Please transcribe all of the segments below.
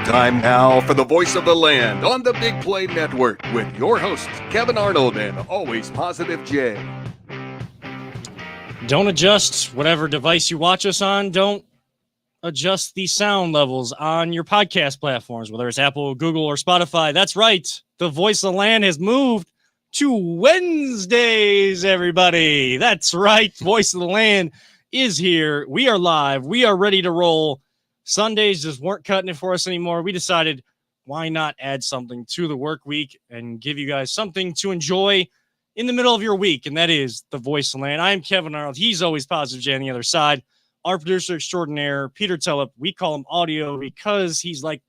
Time now for the voice of the land on the Big Play Network with your hosts, Kevin Arnold and Always Positive Jay. Don't adjust whatever device you watch us on. Don't adjust the sound levels on your podcast platforms, whether it's Apple, Google, or Spotify. That's right. The voice of the land has moved to Wednesdays, everybody. That's right. Voice of the land is here. We are live. We are ready to roll. Sundays just weren't cutting it for us anymore. We decided, why not add something to the work week and give you guys something to enjoy in the middle of your week, and that is the voice of the land. I'm Kevin Arnold. He's Always Positive Jay on the other side. Our producer extraordinaire, Peter Tellep. We call him Audio because he's like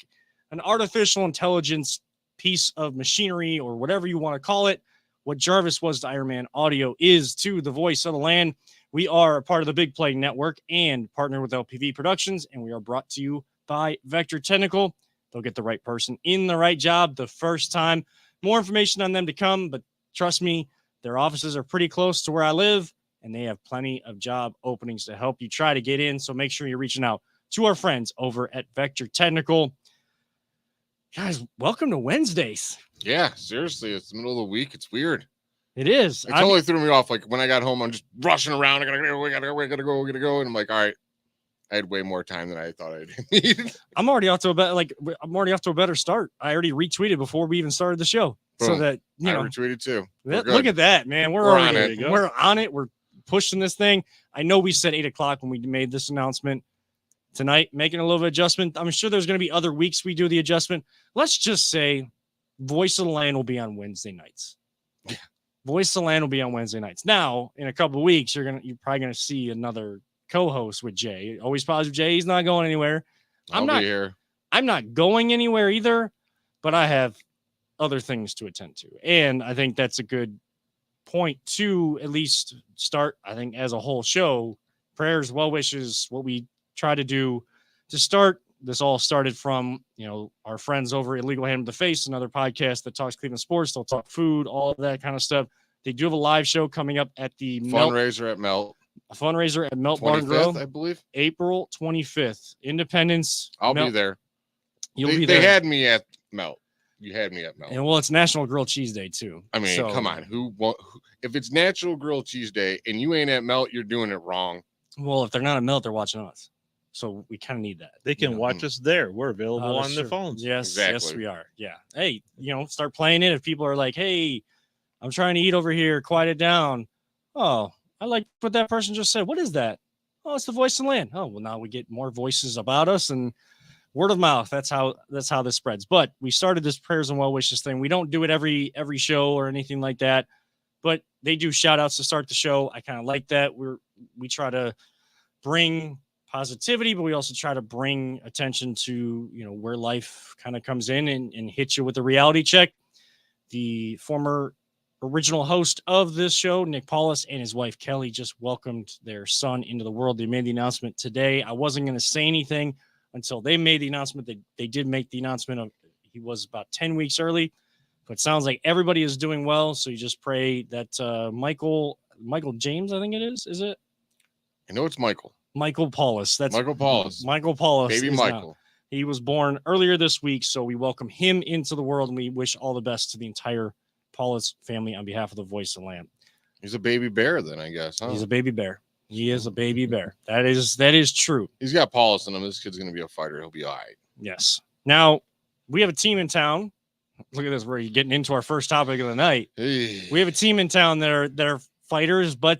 an artificial intelligence piece of machinery or whatever you want to call it. What Jarvis was to Iron Man, Audio is to the voice of the land. We are a part of the Big Play Network and partner with LPV Productions, and we are brought to you by Vector Technical. They'll get the right person in the right job the first time. More information on them to come, but trust me, their offices are pretty close to where I live, and they have plenty of job openings to help you try to get in. So make sure you're reaching out to our friends over at Vector Technical. Guys, welcome to Wednesdays. Yeah, seriously, it's the middle of the week. It's weird. It is. It totally threw me off. Like when I got home, I'm just rushing around. I gotta go. And I'm like, all right, I had way more time than I thought I needed. I'm already off to a better start. I already retweeted before we even started the show. Boom. So that, you know, I retweeted too. Look at that, man. We're on it. We're on it. We're pushing this thing. I know we said 8 o'clock when we made this announcement tonight, making a little bit of adjustment. I'm sure there's going to be other weeks we do the adjustment. Let's just say Voice of the Land will be on Wednesday nights. Voice of the Land will be on Wednesday nights. Now, in a couple of weeks, you're probably gonna see another co-host with Jay. Always Positive Jay. He's not going anywhere. I'll be here. I'm not going anywhere either, but I have other things to attend to. And I think that's a good point to at least start, I think, as a whole show. Prayers, well wishes, what we try to do to start. This all started from, our friends over at Illegal Hand to the Face, another podcast that talks Cleveland sports. They'll talk food, all of that kind of stuff. They do have a live show coming up at the fundraiser at Melt. A fundraiser at Melt Barn Grill, I believe. April 25th. Independence. I'll be there. You'll be there. They had me at Melt. You had me at Melt. And well, it's National Grilled Cheese Day too. I mean, come on. If it's National Grilled Cheese Day and you ain't at Melt, you're doing it wrong. Well, if they're not at Melt, they're watching us. So we kind of need that. They can watch us there. We're available on their phones. Yes, exactly. Yes, we are. Yeah. Hey, start playing it. If people are like, hey, I'm trying to eat over here, quiet it down. Oh, I like what that person just said. What is that? Oh, it's the voice of the land. Oh, well, now we get more voices about us and word of mouth. That's how this spreads. But we started this prayers and well wishes thing. We don't do it every show or anything like that, but they do shout outs to start the show. I kind of like that. We try to bring positivity, but we also try to bring attention to, where life kind of comes in and hit you with a reality check. The former original host of this show, Nick Paulus, and his wife, Kelly, just welcomed their son into the world. They made the announcement today. I wasn't going to say anything until they made the announcement. They did make the announcement of he was about 10 weeks early, but it sounds like everybody is doing well. So you just pray that Michael James, I think it is it? I know it's Michael. Michael Paulus. That's Michael Paulus. Michael Paulus. Baby Michael. He was born earlier this week, so we welcome him into the world, and we wish all the best to the entire Paulus family on behalf of the Voice of the Land. He's a baby bear, then, I guess. Huh? He's a baby bear. He is a baby bear. That is true. He's got Paulus in him. This kid's going to be a fighter. He'll be all right. Yes. Now, we have a team in town. Look at this. We're getting into our first topic of the night. Hey. We have a team in town that are fighters, but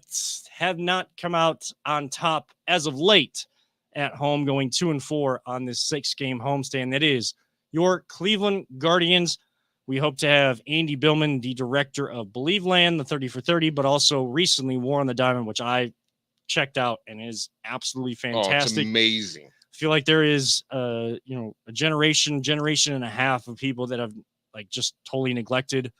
have not come out on top as of late at home, going 2-4 on this 6-game homestand. That is your Cleveland Guardians. We hope to have Andy Billman, the director of Believe Land, the 30 for 30, but also recently War on the Diamond, which I checked out and is absolutely fantastic. Oh, it's amazing. I feel like there is a generation and a half of people that have just totally neglected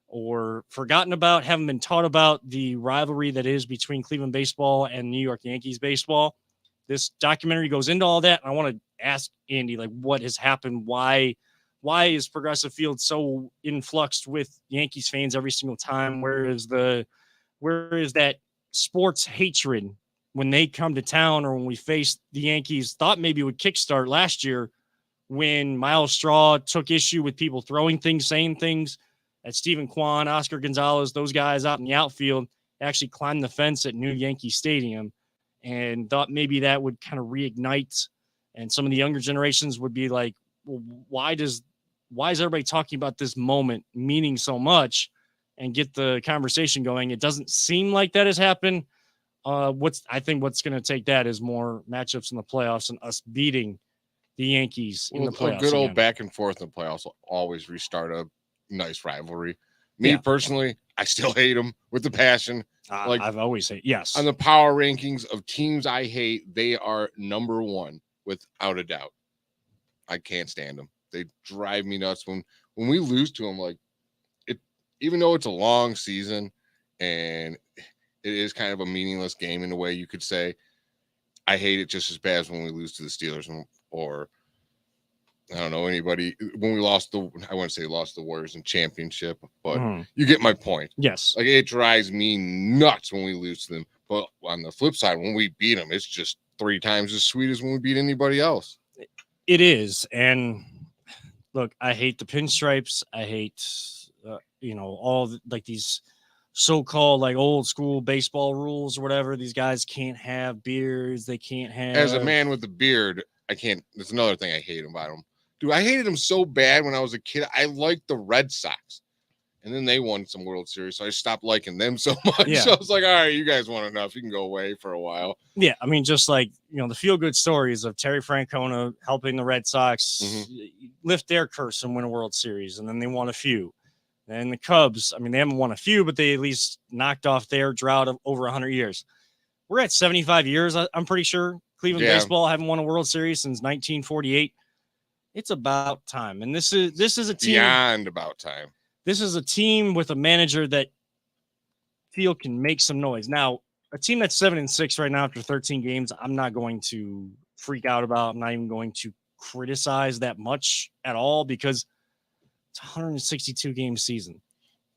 or forgotten about, haven't been taught about the rivalry that is between Cleveland baseball and New York Yankees baseball. This documentary goes into all that. And I want to ask Andy, what has happened? Why is Progressive Field so influxed with Yankees fans every single time? Where is that sports hatred when they come to town or when we face the Yankees? Thought maybe it would kickstart last year when Miles Straw took issue with people throwing things, saying things, that Stephen Kwan, Oscar Gonzalez, those guys out in the outfield actually climbed the fence at New Yankee Stadium and thought maybe that would kind of reignite. And some of the younger generations would be like, well, why is everybody talking about this moment meaning so much, and get the conversation going? It doesn't seem like that has happened. I think what's going to take that is more matchups in the playoffs and us beating the Yankees in the playoffs. A good old again. back and forth in the playoffs will always restart a nice rivalry. Me personally, I still hate them with the passion. Like I've always hated. Yes. On the power rankings of teams I hate, they are number one without a doubt. I can't stand them. They drive me nuts when we lose to them. Like it, even though it's a long season and it is kind of a meaningless game in a way, you could say, I hate it just as bad as when we lose to the Steelers or I don't know anybody when we lost the Warriors in championship, but you get my point. Yes. Like it drives me nuts when we lose to them. But on the flip side, when we beat them, it's just 3 times as sweet as when we beat anybody else. It is. And look, I hate the pinstripes. I hate, all like these so-called like old school baseball rules or whatever. These guys can't have beards. They can't have. As a man with a beard, I can't. That's another thing I hate about them. Dude, I hated them so bad when I was a kid. I liked the Red Sox. And then they won some World Series, so I stopped liking them so much. Yeah. So I was like, all right, you guys won enough. You can go away for a while. Yeah, I mean, just like, the feel-good stories of Terry Francona helping the Red Sox lift their curse and win a World Series, and then they won a few. And the Cubs, I mean, they haven't won a few, but they at least knocked off their drought of over 100 years. We're at 75 years, I'm pretty sure. Cleveland baseball haven't won a World Series since 1948. It's about time. And this is a team. Beyond about time. This is a team with a manager that feel can make some noise. Now, a team that's 7-6 right now after 13 games, I'm not going to freak out about. I'm not even going to criticize that much at all because it's a 162 game season.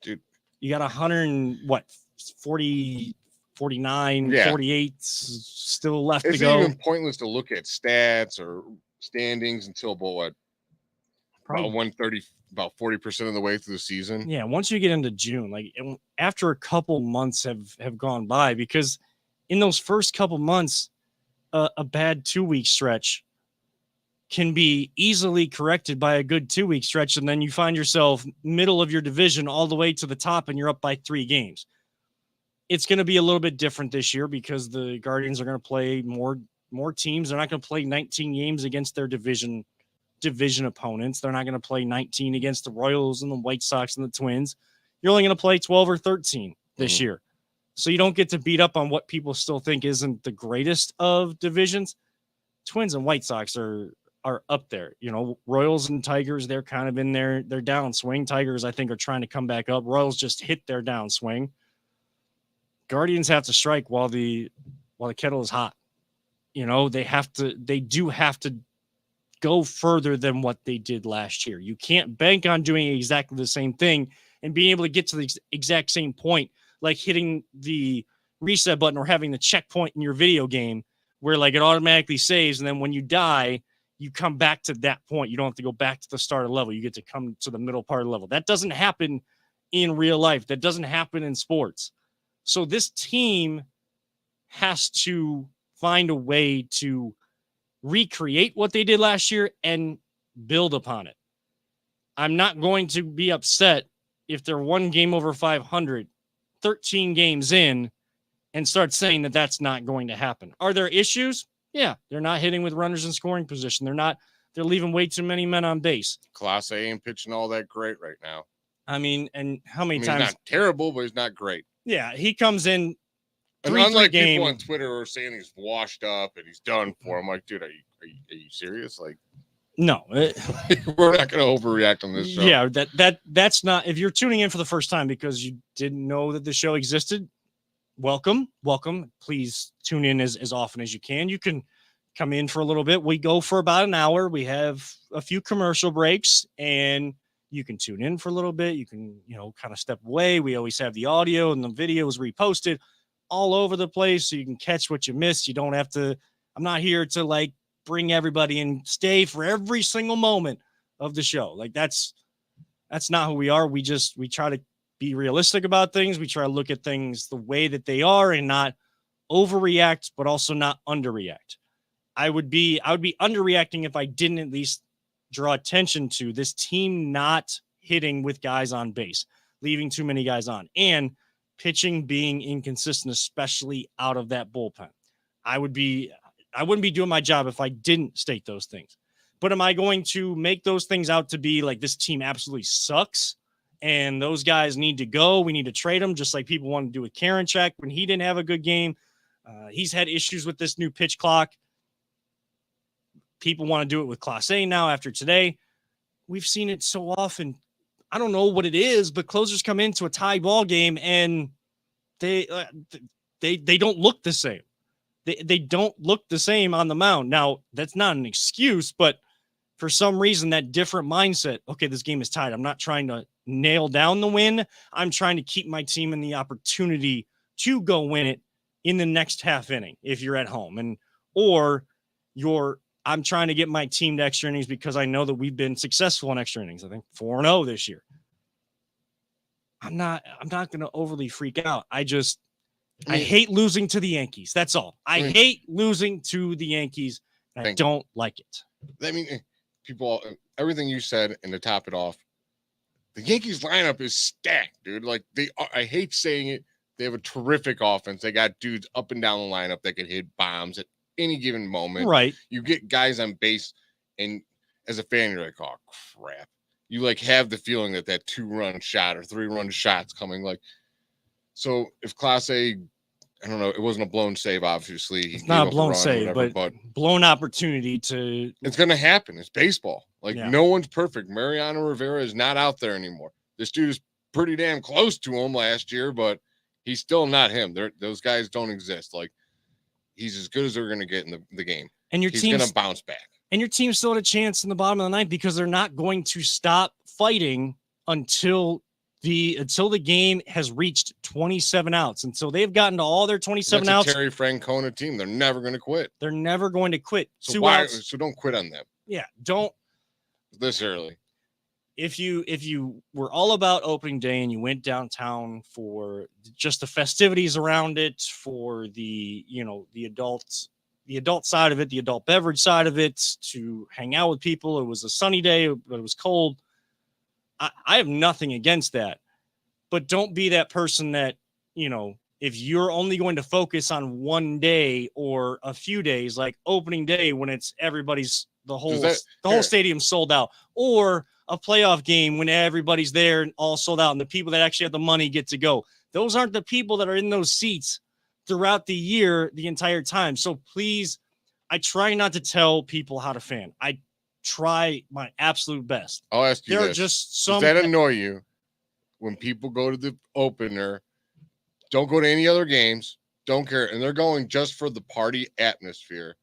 Dude, you got 40, 49, 48 still left to go. It's even pointless to look at stats or standings until about 130. About 40% of the way through the season. Yeah, once you get into June, like after a couple months have gone by, because in those first couple months, a bad 2-week stretch can be easily corrected by a good 2-week stretch, and then you find yourself middle of your division all the way to the top, and you're up by 3 games. It's going to be a little bit different this year because the Guardians are going to play more teams. They're not going to play 19 games against their division opponents. They're not going to play 19 against the Royals and the White Sox and the Twins. You're only going to play 12 or 13 this year. So you don't get to beat up on what people still think isn't the greatest of divisions. Twins and White Sox are up there. Royals and Tigers, they're kind of in their downswing. Tigers, I think, are trying to come back up. Royals just hit their downswing. Guardians have to strike while the kettle is hot. They do have to go further than what they did last year. You can't bank on doing exactly the same thing and being able to get to the exact same point, like hitting the reset button or having the checkpoint in your video game where like it automatically saves. And then when you die, you come back to that point. You don't have to go back to the start of the level. You get to come to the middle part of the level. That doesn't happen in real life. That doesn't happen in sports. So this team has to find a way to recreate what they did last year and build upon it. I'm not going to be upset if they're 1 game over 500, 13 games in, and start saying that that's not going to happen. Are there issues? Yeah, they're not hitting with runners in scoring position. They're leaving way too many men on base. Class A ain't pitching all that great right now. I mean, and how many times? He's not terrible, but he's not great. Yeah, he comes in. And unlike people on Twitter who are saying he's washed up and he's done for, I'm like, dude, are you serious? Like, no, we're not going to overreact on this show. Yeah, that's not. If you're tuning in for the first time because you didn't know that the show existed, welcome. Please tune in as often as you can. You can come in for a little bit. We go for about an hour. We have a few commercial breaks, and you can tune in for a little bit. You can, kind of step away. We always have the audio and the video is reposted all over the place so you can catch what you missed. You don't have to. I'm not here to like bring everybody and stay for every single moment of the show. Like that's not who we are. We try to be realistic about things. We try to look at things the way that they are and not overreact, but also not underreact. I would be underreacting if I didn't at least draw attention to this team not hitting with guys on base, leaving too many guys on, and pitching being inconsistent, especially out of that bullpen. I wouldn't be doing my job if I didn't state those things. But am I going to make those things out to be like this team absolutely sucks and those guys need to go? We need to trade them, just like people want to do with Karinchak when he didn't have a good game. He's had issues with this new pitch clock. People want to do it with Class A now after today. We've seen it so often. I don't know what it is, but closers come into a tie ball game and they don't look the same. They don't look the same on the mound. Now, that's not an excuse, but for some reason, that different mindset, okay, this game is tied. I'm not trying to nail down the win. I'm trying to keep my team in the opportunity to go win it in the next half inning if you're at home. I'm trying to get my team to extra innings because I know that we've been successful in extra innings. I think 4-0 this year. I'm not going to overly freak out. I hate losing to the Yankees. That's all. I hate losing to the Yankees. I don't like it. I mean, people, everything you said, and to top it off, the Yankees lineup is stacked, dude. Like I hate saying it. They have a terrific offense. They got dudes up and down the lineup that can hit bombs at any given moment. Right. You get guys on base, and as a fan, you're like, oh crap. You like have the feeling that 2-run shot or 3-run shot's coming. Like, so if Class A, I don't know, it wasn't a blown save, obviously. It's not a blown save, but blown opportunity to. It's going to happen. It's baseball. Like, no one's perfect. Mariano Rivera is not out there anymore. This dude is pretty damn close to him last year, but he's still not him. Those guys don't exist. Like, he's as good as they're going to get in the game. And he's going to bounce back. And your team still had a chance in the bottom of the ninth because they're not going to stop fighting until the game has reached 27 outs. Until they've gotten to all their 27 outs. Terry Francona team. They're never going to quit. They're never going to quit. So don't quit on them. Yeah, don't. This early. If you were all about opening day and you went downtown for just the festivities around it, for the adult side of it, the adult beverage side of it, to hang out with people. It was a sunny day, but it was cold. I have nothing against that, but don't be that person that, if you're only going to focus on one day or a few days, like opening day, when it's the whole stadium sold out, or a playoff game when everybody's there and all sold out and the people that actually have the money get to go. Those aren't the people that are in those seats throughout the year, the entire time. So please, I try not to tell people how to fan. I try my absolute best. I'll ask you there this. Are just some Does that annoy you when people go to the opener, don't go to any other games, don't care, and they're going just for the party atmosphere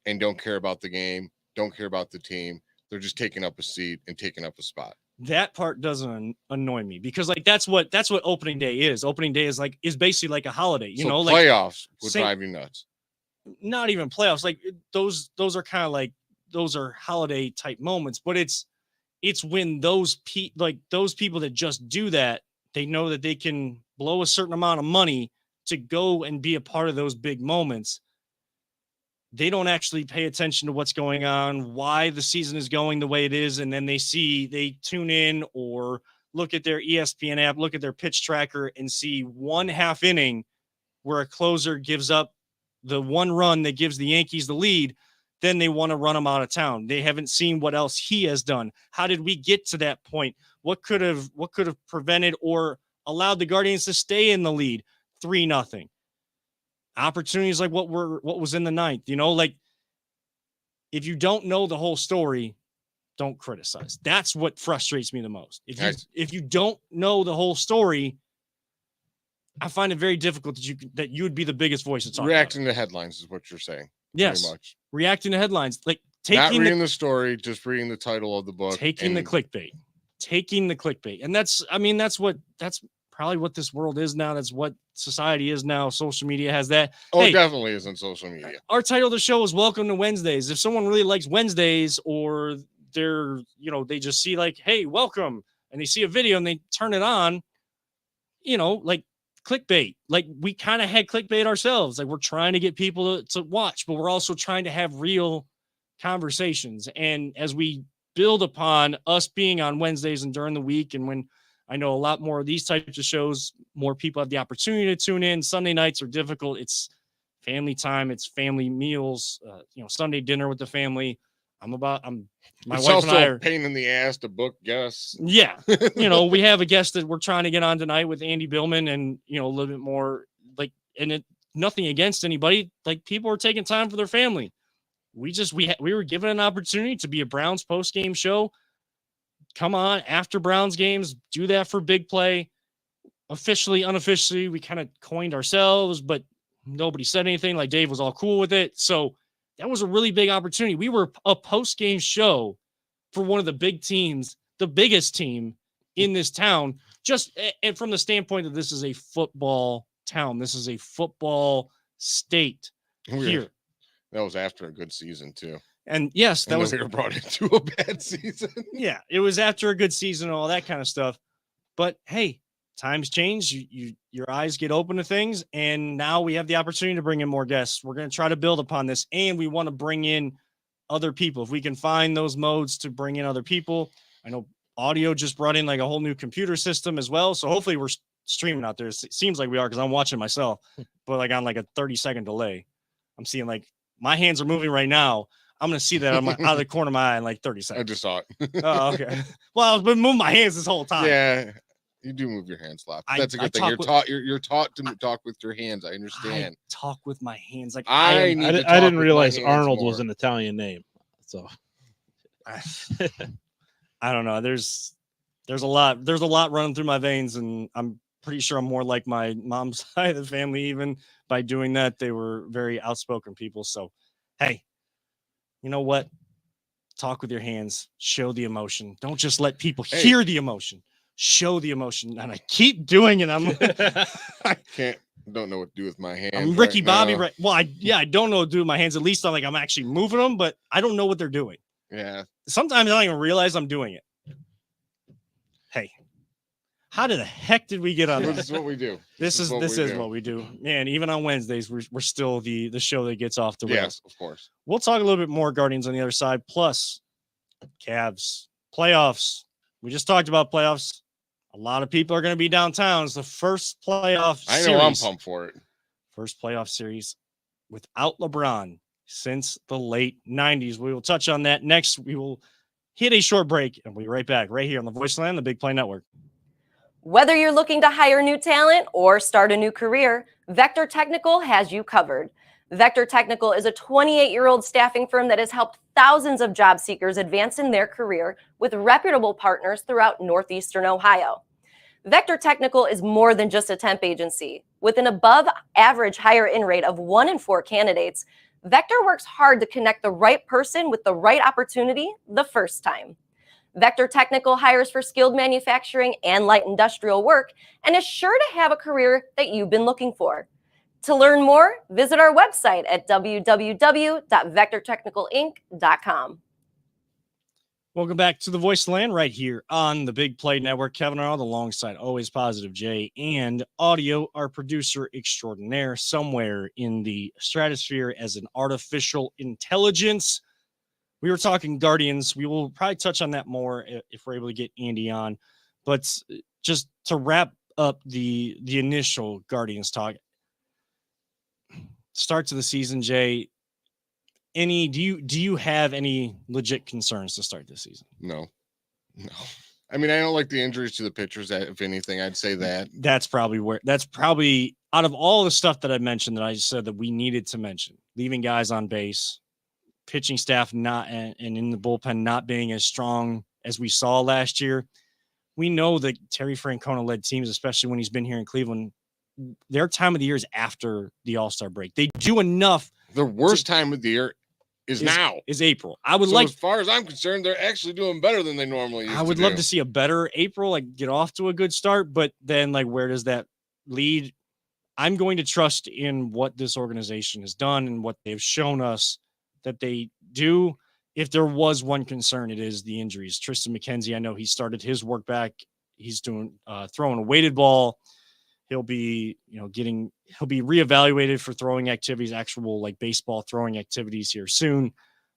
and don't care about the game, don't care about the team. They're just taking up a seat and taking up a spot. That part doesn't annoy me because that's what opening day is. Opening day is basically like a holiday, playoffs would drive you nuts. Not even playoffs. Like those are kind of like, those are holiday type moments, but it's when those people that just do that, they know that they can blow a certain amount of money to go and be a part of those big moments. They don't actually pay attention to what's going on, why the season is going the way it is. And then they tune in or look at their ESPN app, look at their pitch tracker and see one half inning where a closer gives up the one run that gives the Yankees the lead. Then they want to run him out of town. They haven't seen what else he has done. How did we get to that point? What could have prevented or allowed the Guardians to stay in the lead 3-0? Opportunities like what was in the ninth, like if you don't know the whole story, don't criticize. That's what frustrates me the most. If you don't know the whole story, I find it very difficult that you would be the biggest voice to talk reacting to headlines is what you're saying. Yes, pretty much. Reacting to headlines, like not reading the story, just reading the title of the book, taking the clickbait, and that's probably what this world is now. That's what society is now. Social media has that. Oh, Hey, it definitely isn't social media. our title of the show is Welcome to Wednesdays. If someone really likes Wednesdays, or they're, they just see like, hey, welcome, and they see a video and they turn it on, like clickbait. Like, we kind of had clickbait ourselves. Like, we're trying to get people to watch, but we're also trying to have real conversations. And as we build upon us being on Wednesdays and during the week, and when I know a lot more of these types of shows, more people have the opportunity to tune in. Sunday nights are difficult. It's family time. It's family meals, Sunday dinner with the family. My It's wife also and I a are, pain in the ass to book guests. yeah. We have a guest that we're trying to get on tonight with Andy Billman, and, a little bit more like, nothing against anybody. Like, people are taking time for their family. We were given an opportunity to be a Browns post game show. Come on, after Browns games, do that for Big Play. Officially, unofficially, we kind of coined ourselves, but nobody said anything. Like, Dave was all cool with it. So that was a really big opportunity. We were a post game show for one of the big teams, the biggest team in this town, and from the standpoint that this is a football town. This is a football state here. That was after a good season too. And yes, that was we were brought into a bad season. Yeah, it was after a good season and all that kind of stuff. But hey, times change. Your eyes get open to things, and now we have the opportunity to bring in more guests. We're going to try to build upon this, and we want to bring in other people. If we can find those modes to bring in other people. I know audio just brought in like a whole new computer system as well. So hopefully we're streaming out there. It seems like we are, because I'm watching myself, but like on like a 30-second delay. I'm seeing like my hands are moving right now. I'm going to see that out of the corner of my eye in like 30 seconds. I just saw it. Oh, okay. Well, I've been moving my hands this whole time. Yeah, you do move your hands a lot. That's a good thing. You're taught to talk with your hands. I understand. I talk with my hands. Like I didn't realize Arnold was an Italian name. So I don't know. There's a lot running through my veins, and I'm pretty sure I'm more like my mom's side of the family. Even by doing that, they were very outspoken people. So, hey, you know what? Talk with your hands. Show the emotion. Don't just let people hear the emotion. Show the emotion. And I keep doing it. Don't know what to do with my hands. I'm Ricky Bobby. Right. Well, I don't know what to do with my hands. At least I'm actually moving them, but I don't know what they're doing. Yeah. Sometimes I don't even realize I'm doing it. Hey, how the heck did we get on this? This is what we do. This is what we do. Man, even on Wednesdays, we're still the show that gets off the rails. Yes, of course. We'll talk a little bit more Guardians on the other side, plus Cavs, playoffs. We just talked about playoffs. A lot of people are going to be downtown. It's the first playoff series. I know I'm pumped for it. First playoff series without LeBron since the late 90s. We will touch on that next. We will hit a short break, and we'll be right back right here on the Voice of the Land, the Big Play Network. Whether you're looking to hire new talent or start a new career, Vector Technical has you covered. Vector Technical is a 28-year-old staffing firm that has helped thousands of job seekers advance in their career with reputable partners throughout Northeastern Ohio. Vector Technical is more than just a temp agency. With an above-average hire-in rate of 1 in 4 candidates, Vector works hard to connect the right person with the right opportunity the first time. Vector Technical hires for skilled manufacturing and light industrial work and is sure to have a career that you've been looking for. To learn more, visit our website at www.vectortechnicalinc.com. Welcome back to the Voice of the Land right here on the Big Play Network. Kevin Arnold alongside Always Positive Jay and Audio, our producer extraordinaire, somewhere in the stratosphere as an artificial intelligence. We were talking Guardians. We will probably touch on that more if we're able to get Andy on. But just to wrap up the initial Guardians talk, start to the season, Jay. Do you have any legit concerns to start this season? No. I mean, I don't like the injuries to the pitchers. If anything, I'd say that. That's probably out of all the stuff that I mentioned that I just said that we needed to mention, leaving guys on base, pitching staff not and in the bullpen not being as strong as we saw last year. We know that Terry Francona led teams, especially when he's been here in Cleveland, their time of the year is after the All-Star break. They do enough. The worst time of the year is now. Is April. I would So like, as far as I'm concerned, they're actually doing better than they normally used I would to love do. to see a better April, like get off to a good start, but then like where does that lead? I'm going to trust in what this organization has done and what they've shown us that they do. If there was one concern, it is the injuries. Tristan McKenzie, I know he started his work back. He's doing throwing a weighted ball. He'll be, he'll be reevaluated for throwing activities, actual like baseball throwing activities here soon.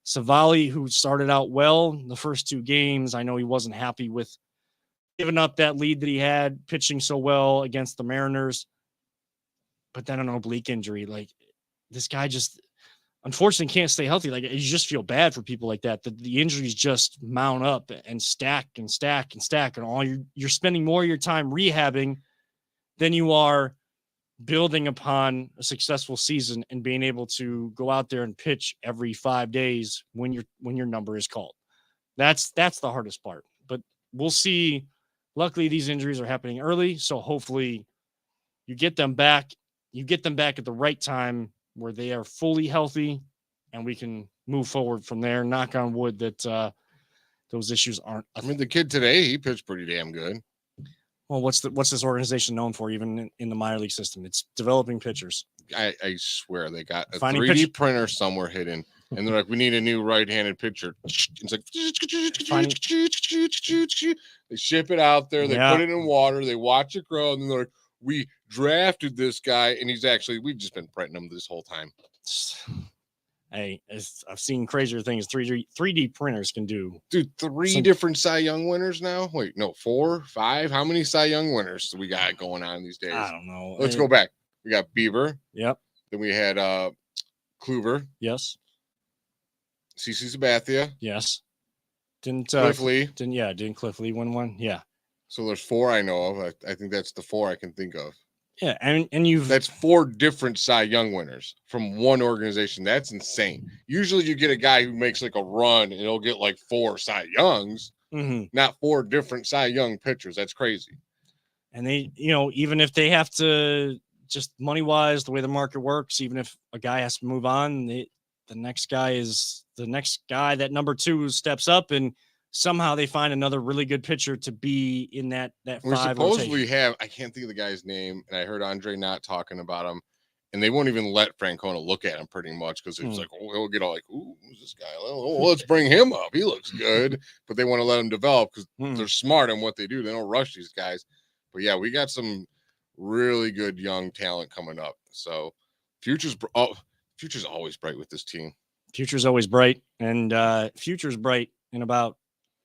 Savali, who started out well the first 2 games, I know he wasn't happy with giving up that lead that he had, pitching so well against the Mariners. But then an oblique injury, like this guy just unfortunately can't stay healthy. Like you just feel bad for people like that. The injuries just mount up and stack and stack and stack, and all you're spending more of your time rehabbing than you are building upon a successful season and being able to go out there and pitch every 5 days when your number is called. That's the hardest part. But we'll see. Luckily, these injuries are happening early, so hopefully you get them back. You get them back at the right time where they are fully healthy, and we can move forward from there. Knock on wood that those issues aren't. I mean, the kid today, he pitched pretty damn good. Well, what's this organization known for, even in the minor league system? It's developing pitchers. I swear they got a Finding 3D printer somewhere hidden, and they're like, "We need a new right-handed pitcher." It's like they ship it out there, they put it in water, they watch it grow, and then they're like, "We drafted this guy, and we've just been printing him this whole time." Hey, I've seen crazier things 3D printers can do. Dude, 3 different Cy Young winners now? Wait, no, 4, 5? How many Cy Young winners do we got going on these days? I don't know. Let's go back. We got Bieber. Yep. Then we had Kluber. Yes. CC Sabathia. Yes. Didn't Cliff Lee. Didn't Cliff Lee win one? Yeah. So there's 4 I know of. I think that's the 4 I can think of. Yeah, and that's 4 different Cy Young winners from one organization. That's insane. Usually you get a guy who makes like a run and he'll get like 4 Cy Youngs, not 4 different Cy Young pitchers. That's crazy. And they, even if they have to, just money wise, the way the market works, even if a guy has to move on, the next guy is the next guy that number 2 steps up, and somehow they find another really good pitcher to be in that 5 we supposedly rotation. have, I can't think of the guy's name, and I heard Andre not talking about him, and they won't even let Francona look at him pretty much because it's like, he'll get all like, "Ooh, who's this guy? Oh, let's bring him up. He looks good," but they want to let him develop because they're smart in what they do. They don't rush these guys. But yeah, we got some really good young talent coming up. So future's always bright with this team. Future's always bright, and future's bright in about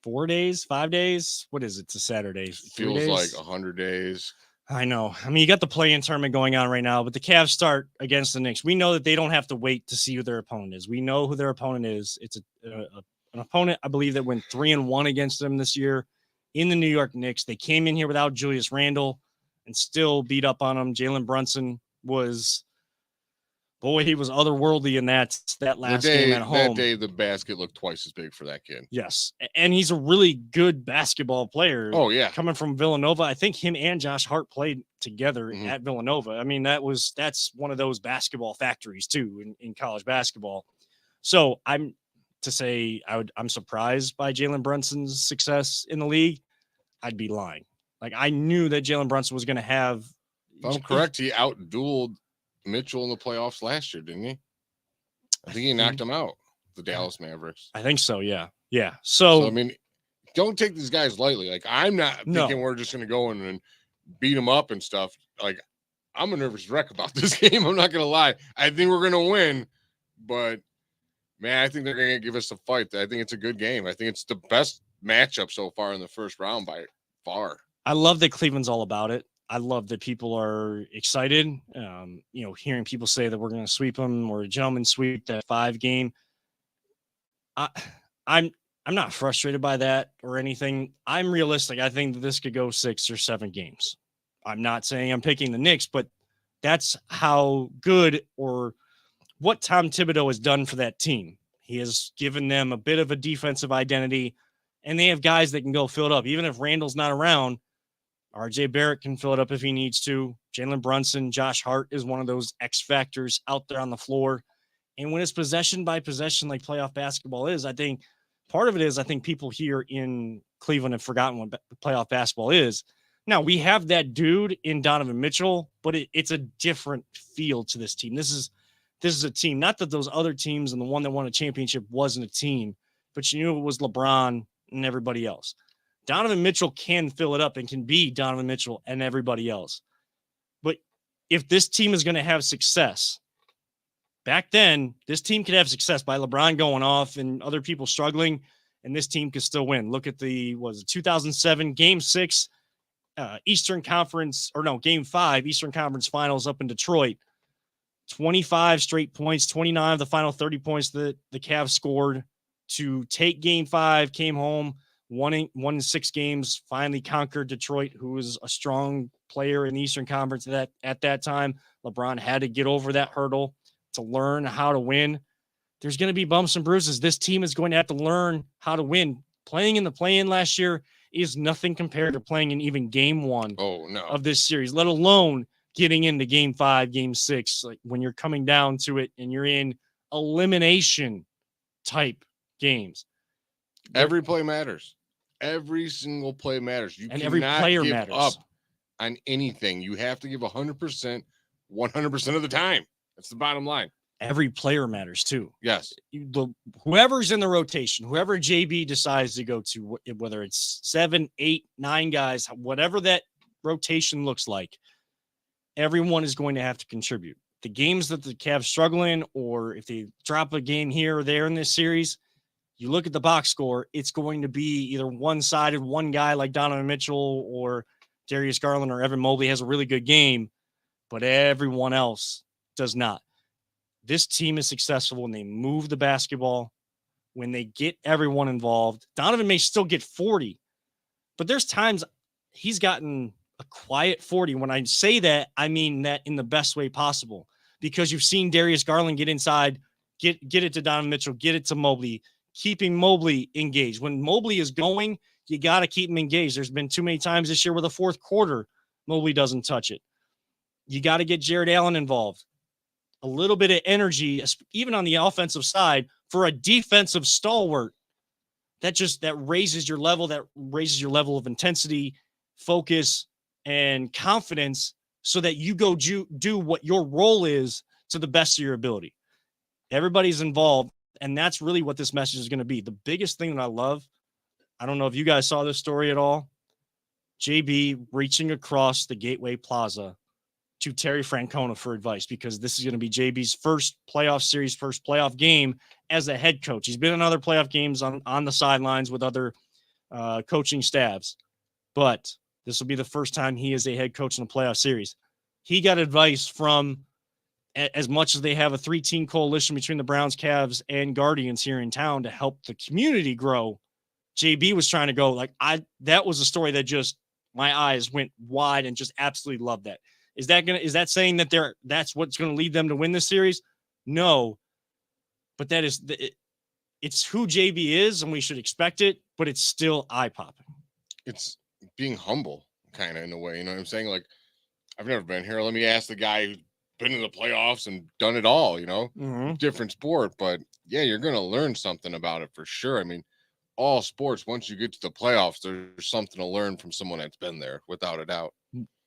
4 days, 5 days. What is it? It's a Saturday. Feels like 100 days. I know. I mean, you got the play-in tournament going on right now, but the Cavs start against the Knicks. We know that they don't have to wait to see who their opponent is. We know who their opponent is. It's an opponent, I believe, that went 3-1 against them this year in the New York Knicks. They came in here without Julius Randle and still beat up on them. Jalen Brunson was... Boy, he was otherworldly in that last game at home. That day, the basket looked twice as big for that kid. Yes, and he's a really good basketball player. Oh, yeah. Coming from Villanova. I think him and Josh Hart played together at Villanova. I mean, that's one of those basketball factories, too, in college basketball. So I'm surprised by Jalen Brunson's success in the league. I'd be lying. Like, I knew that Jalen Brunson was going to have... If I'm correct, he outdueled Mitchell in the playoffs last year, didn't he? I think he knocked him out, the Dallas Mavericks. I think so, yeah. Yeah. So I mean, don't take these guys lightly. Like, I'm not thinking we're just going to go in and beat them up and stuff. Like, I'm a nervous wreck about this game. I'm not going to lie. I think we're going to win, but, man, I think they're going to give us a fight. I think it's a good game. I think it's the best matchup so far in the first round by far. I love that Cleveland's all about it. I love that people are excited. Hearing people say that we're going to sweep them or a gentleman sweep that 5 game. I'm not frustrated by that or anything. I'm realistic. I think that this could go 6 or 7 games. I'm not saying I'm picking the Knicks, but that's how good or what Tom Thibodeau has done for that team. He has given them a bit of a defensive identity, and they have guys that can go fill it up. Even if Randall's not around, RJ Barrett can fill it up if he needs to. Jalen Brunson, Josh Hart is one of those X factors out there on the floor. And when it's possession by possession, like playoff basketball is, I think part of it is, I think people here in Cleveland have forgotten what playoff basketball is. Now, we have that dude in Donovan Mitchell, but it's a different feel to this team. This is a team, not that those other teams and the one that won a championship wasn't a team, but you knew it was LeBron and everybody else. Donovan Mitchell can fill it up and can be Donovan Mitchell and everybody else. But if this team is going to have success, back then, this team could have success by LeBron going off and other people struggling, and this team could still win. Look at the 2007 Game 6 Eastern Conference, or no, Game 5 Eastern Conference Finals up in Detroit. 25 straight points, 29 of the final 30 points that the Cavs scored to take Game 5, came home, won in 6 games, finally conquered Detroit, who was a strong player in the Eastern Conference at that time. LeBron had to get over that hurdle to learn how to win. There's going to be bumps and bruises. This team is going to have to learn how to win. Playing in the play-in last year is nothing compared to playing in even Game 1 of this series, let alone getting into Game 5, Game 6, like when you're coming down to it and you're in elimination type games. Every play matters. Every single play matters. You and cannot every player give matters up on anything. You have to give 100%, 100% of the time. That's the bottom line. Every player matters too. Yes. Whoever's in the rotation, whoever JB decides to go to, whether it's 7, 8, 9 guys, whatever that rotation looks like, everyone is going to have to contribute. The games that the Cavs struggle in, or if they drop a game here or there in this series, you look at the box score, it's going to be either one-sided, one guy like Donovan Mitchell or Darius Garland or Evan Mobley has a really good game, but everyone else does not. This team is successful when they move the basketball, when they get everyone involved. Donovan may still get 40, but there's times he's gotten a quiet 40. When I say that, I mean that in the best way possible, because you've seen Darius Garland get inside, get it to Donovan Mitchell, get it to Mobley, keeping Mobley engaged. When Mobley is going, you got to keep him engaged. There's been too many times this year where the fourth quarter, Mobley doesn't touch it. You got to get Jared Allen involved. A little bit of energy, even on the offensive side, for a defensive stalwart. That raises your level, of intensity, focus, and confidence, so that you go do what your role is to the best of your ability. Everybody's involved, and that's really what this message is going to be. The biggest thing that I love, I don't know if you guys saw this story at all, JB reaching across the Gateway Plaza to Terry Francona for advice, because this is going to be JB's first playoff series, first playoff game as a head coach. He's been in other playoff games on the sidelines with other coaching staffs, but this will be the first time he is a head coach in a playoff series. He got advice from, as much as they have a 3-team coalition between the Browns, Cavs, and Guardians here in town to help the community grow, JB was trying to go that was a story that just, my eyes went wide and just absolutely loved that. Is that saying that that's what's going to lead them to win this series? No, but it's who JB is, and we should expect it, but it's still eye-popping. It's being humble, kind of, in a way. You know what I'm saying? Like, I've never been here. Let me ask the guy who's been in the playoffs and done it all, different sport. But yeah, you're going to learn something about it for sure. I mean, all sports, once you get to the playoffs, there's something to learn from someone that's been there, without a doubt.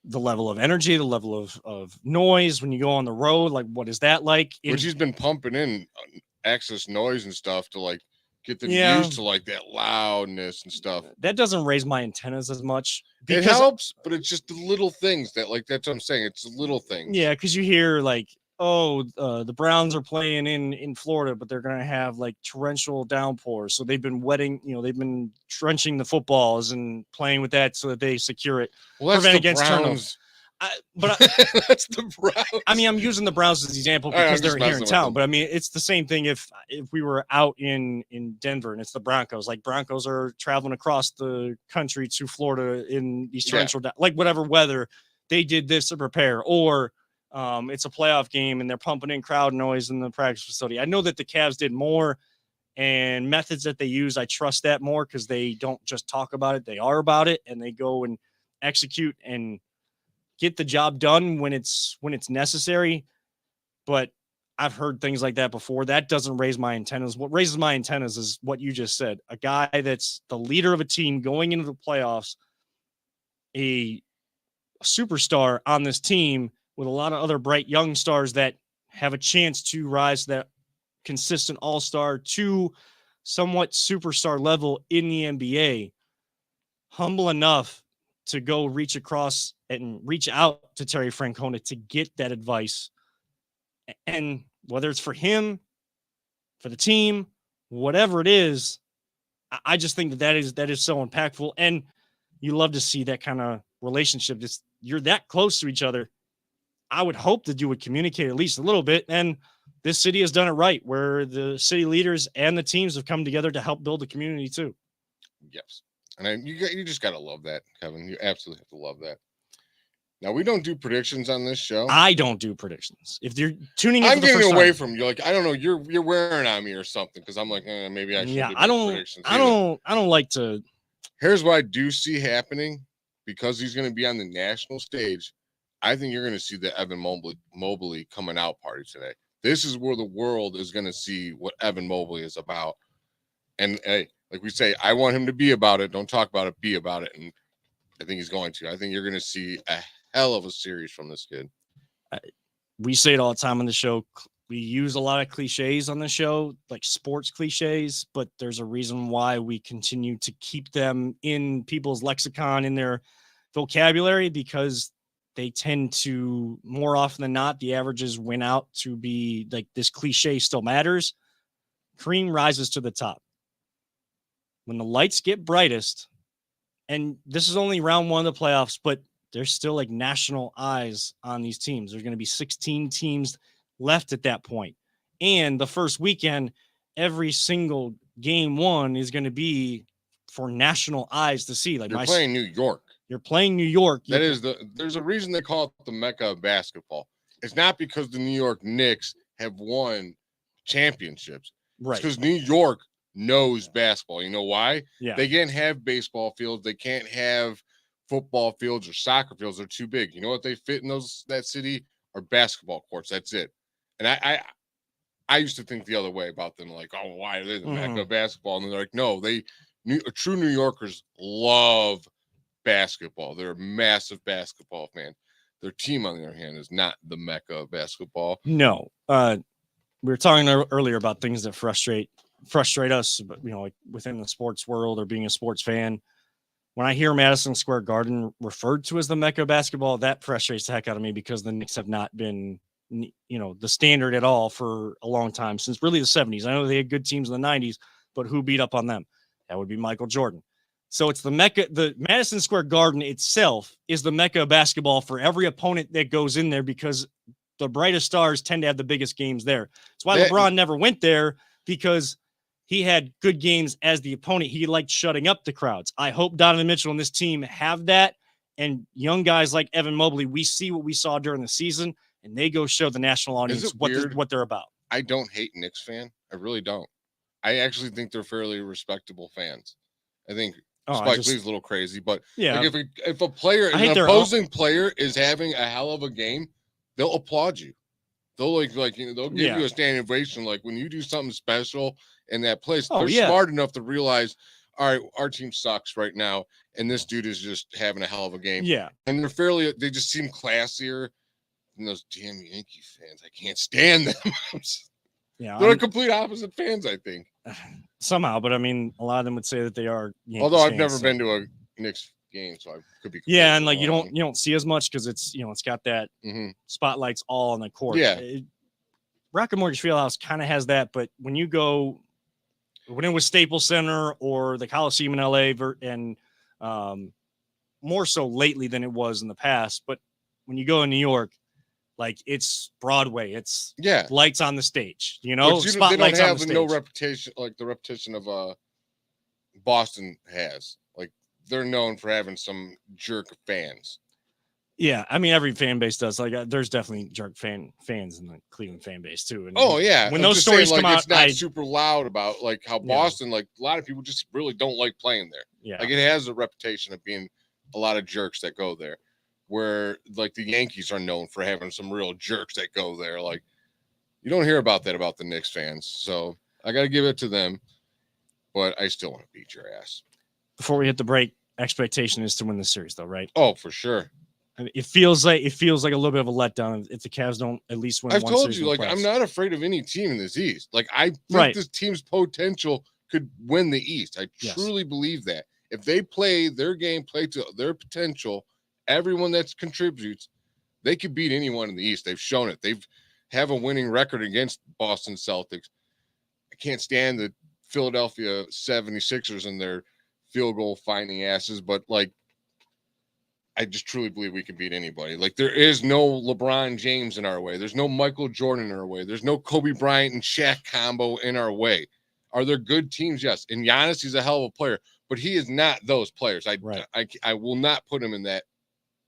The level of energy, the level of noise when you go on the road, like, what is that like? Which he's been pumping in excess noise and stuff to get them used to that loudness and stuff. That doesn't raise my antennas as much. It helps, but it's just the little things that's what I'm saying. It's the little things. Yeah, because you hear the Browns are playing in Florida, but they're going to have torrential downpours. So they've been they've been trenching the footballs and playing with that so that they secure it. Well, that's the Browns. That's the Browns. I mean, I'm using the Browns as an example because they're here in town. But I mean, it's the same thing if we were out in Denver and it's the Broncos. Broncos are traveling across the country to Florida in these torrential, whatever weather, they did this to prepare. Or it's a playoff game and they're pumping in crowd noise in the practice facility. I know that the Cavs did more, and methods that they use, I trust that more, because they don't just talk about it. They are about it, and they go and execute and get the job done when it's necessary. But I've heard things like that before. That doesn't raise my antennas. What raises my antennas is what you just said. A guy that's the leader of a team going into the playoffs, a superstar on this team with a lot of other bright young stars that have a chance to rise to that consistent all-star to somewhat superstar level in the NBA. Humble enough to go reach across and reach out to Terry Francona to get that advice. And whether it's for him, for the team, whatever it is, I just think that is so impactful. And you love to see that kind of relationship. You're that close to each other. I would hope that you would communicate at least a little bit. And this city has done it right, where the city leaders and the teams have come together to help build the community too. Yes. And you just got to love that, Kevin. You absolutely have to love that. Now, we don't do predictions on this show. I don't do predictions. If you're tuning in, I'm for the getting first away time, from you. Like, I don't know, you're wearing on me or something, because I'm like, maybe I should. yeah, do I don't like to. Here's what I do see happening, because he's going to be on the national stage. I think you're going to see the Evan Mobley coming out party today. This is where the world is going to see what Evan Mobley is about. And hey, like we say, I want him to be about it. Don't talk about it, be about it. And I think he's going to. I think you're going to see a hell of a series from this kid. We say it all the time on the show. We use a lot of cliches on the show, like sports cliches, but there's a reason why we continue to keep them in people's lexicon, in their vocabulary, because they tend to, more often than not, the averages win out to be like, this cliche still matters. Cream rises to the top. When the lights get brightest, and this is only round one of the playoffs, but there's still like national eyes on these teams. There's going to be 16 teams left at that point. And the first weekend, every single game one is going to be for national eyes to see. Like, you're playing New York. You're playing New York. There's a reason they call it the Mecca of basketball. It's not because the New York Knicks have won championships. Right. It's because New York knows basketball. You know why? Yeah. They can't have baseball fields. They can't have football fields or soccer fields. They're too big. You know what they fit in that city are basketball courts. That's it. And I used to think the other way about them. Like, oh, why are they the Mecca of basketball? And they're like, no, true New Yorkers love basketball. They're a massive basketball fan. Their team, on the other hand, is not the Mecca of basketball. No. We were talking earlier about things that frustrate us, but like within the sports world or being a sports fan. When I hear Madison Square Garden referred to as the Mecca of basketball, that frustrates the heck out of me, because the Knicks have not been, the standard at all for a long time, since really the 70s. I know they had good teams in the 90s, but who beat up on them? That would be Michael Jordan. So it's the Mecca. The Madison Square Garden itself is the Mecca of basketball for every opponent that goes in there, because the brightest stars tend to have the biggest games there. That's why LeBron never went there, because he had good games as the opponent. He liked shutting up the crowds. I hope Donovan Mitchell and this team have that. And young guys like Evan Mobley, we see what we saw during the season, and they go show the national audience what they're about. I don't hate Knicks fan. I really don't. I actually think they're fairly respectable fans. I think Spike Lee's a little crazy, but yeah, like if a player, an opposing player is having a hell of a game, they'll applaud you. They'll they'll give you a standing ovation. Like when you do something special in that place, they're smart enough to realize, all right, our team sucks right now, and this dude is just having a hell of a game. Yeah, and they just seem classier than those damn Yankee fans. I can't stand them. Yeah, they're complete opposite fans, I think. Somehow, but I mean, a lot of them would say that they are Yankees although I've fans, never been to a Knicks game, so I could be. Yeah, and like you don't see as much, because it's it's got that spotlights all on the court. Yeah, Rocket Mortgage Fieldhouse kind of has that, but when it was Staples Center or the Coliseum in LA, and more so lately than it was in the past, but when you go in New York, like it's Broadway, it's lights on the stage, spotlights they don't have on the stage. No reputation like the reputation of Boston has. Like they're known for having some jerk fans. Yeah, I mean every fan base does. Like there's definitely jerk fans in the Cleveland fan base too. And when those stories come out, it's not super loud about like how Boston, like a lot of people just really don't like playing there. Yeah, like it has a reputation of being a lot of jerks that go there. Where like the Yankees are known for having some real jerks that go there. Like You don't hear about that about the Knicks fans. So I got to give it to them, but I still want to beat your ass. Before we hit the break, expectation is to win the series, though, right? Oh, for sure. I mean, it feels like a little bit of a letdown if the Cavs don't at least win. I've one told series you, like, I'm not afraid of any team in this East. Like, I think this team's potential could win the East. I truly believe that. If they play their game, play to their potential, everyone that contributes, they could beat anyone in the East. They've shown it. They've have a winning record against Boston Celtics. I can't stand the Philadelphia 76ers and their field goal finding asses, but like, I just truly believe we can beat anybody. Like, there is no LeBron James in our way. There's no Michael Jordan in our way. There's no Kobe Bryant and Shaq combo in our way. Are there good teams? Yes. And Giannis, he's a hell of a player, but he is not those players. I will not put him in that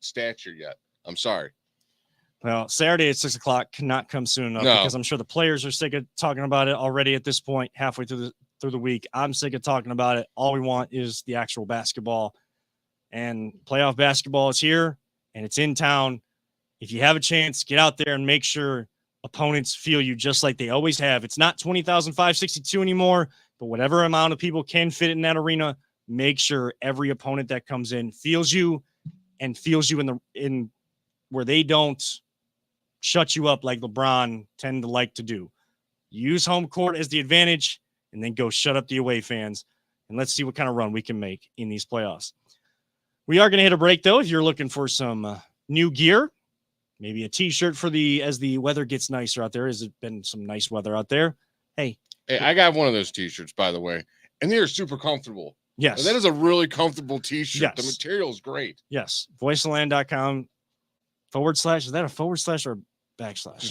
stature yet. I'm sorry. Well, Saturday at 6 o'clock cannot come soon enough because I'm sure the players are sick of talking about it already at this point, halfway through the week. I'm sick of talking about it. All we want is the actual basketball. And playoff basketball is here, and it's in town. If you have a chance, get out there and make sure opponents feel you just like they always have. It's not 20,562 anymore, but whatever amount of people can fit in that arena, make sure every opponent that comes in feels you and feels you in where they don't shut you up like LeBron tend to like to do. Use home court as the advantage and then go shut up the away fans. And let's see what kind of run we can make in these playoffs. We are going to hit a break, though. If you're looking for some new gear, maybe a T-shirt as the weather gets nicer out there. Has it been some nice weather out there? Hey, I got one of those T-shirts, by the way, and they are super comfortable. Yes. And that is a really comfortable T-shirt. Yes. The material is great. Yes. voiceoftheland.com / is that a / or a backslash? It's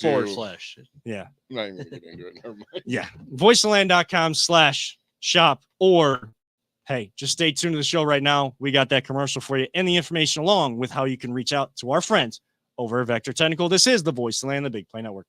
a / Yeah. I'm not even going to get into it. Never mind. Yeah. voiceoftheland.com /shop, or hey, just stay tuned to the show right now. We got that commercial for you and the information along with how you can reach out to our friends over at Vector Technical. This is the Voice of the Land, the Big Play Network.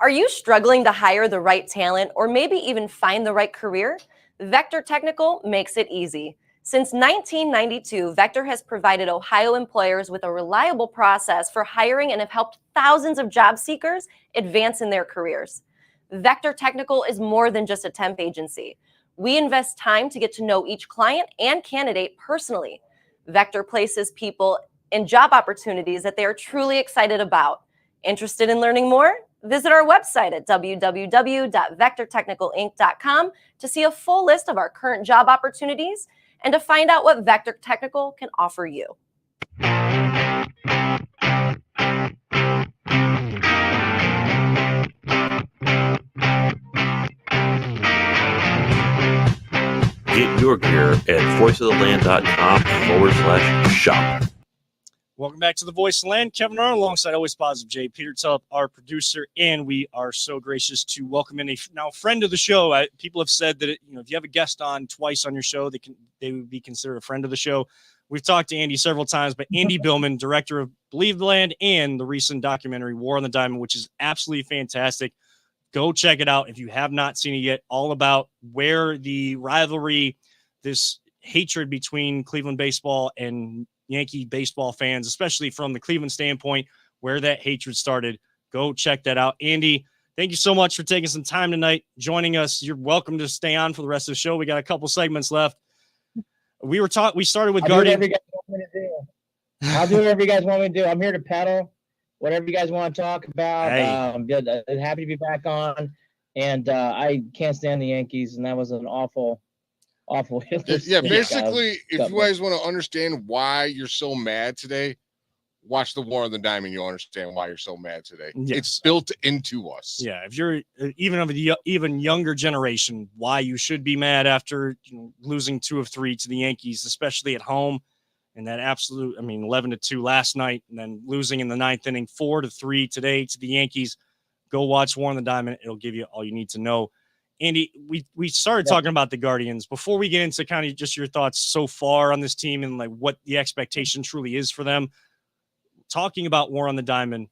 Are you struggling to hire the right talent or maybe even find the right career? Vector Technical makes it easy. Since 1992, Vector has provided Ohio employers with a reliable process for hiring and have helped thousands of job seekers advance in their careers. Vector Technical is more than just a temp agency. We invest time to get to know each client and candidate personally. Vector places people in job opportunities that they are truly excited about. Interested in learning more? Visit our website at www.vectortechnicalinc.com to see a full list of our current job opportunities and to find out what Vector Technical can offer you. Get your gear at voiceoftheland.com /shop. Welcome back to the Voice of the Land. Kevin Arnold alongside Always Positive Jay Peter Tullip, our producer, and we are so gracious to welcome in a now friend of the show. People have said that if you have a guest on twice on your show, they would be considered a friend of the show. We've talked to Andy several times, but Andy Billman, director of Believe the Land and the recent documentary War on the Diamond, which is absolutely fantastic. Go check it out if you have not seen it yet. All about where the rivalry, this hatred between Cleveland baseball and Yankee baseball fans, especially from the Cleveland standpoint, where that hatred started. Go check that out. Andy, thank you so much for taking some time tonight, joining us. You're welcome to stay on for the rest of the show. We got a couple segments left. We started with Guardian. I'll do whatever you guys want me to do. I'm here to pedal, whatever you guys want to talk about. Hey. I'm good. I'm happy to be back on. And I can't stand the Yankees, and that was an awful. Yeah, basically, if you guys want to understand why you're so mad today, watch the War on the Diamond. You'll understand why you're so mad today. Yes. It's built into us. Yeah, if you're even of the even younger generation, why you should be mad after losing 2 of 3 to the Yankees, especially at home, and that 11-2 last night, and then losing in the 9th inning 4-3 today to the Yankees. Go watch War on the Diamond. It'll give you all you need to know. Andy, we started talking about the Guardians. Before we get into kind of just your thoughts so far on this team and like what the expectation truly is for them, talking about War on the Diamond,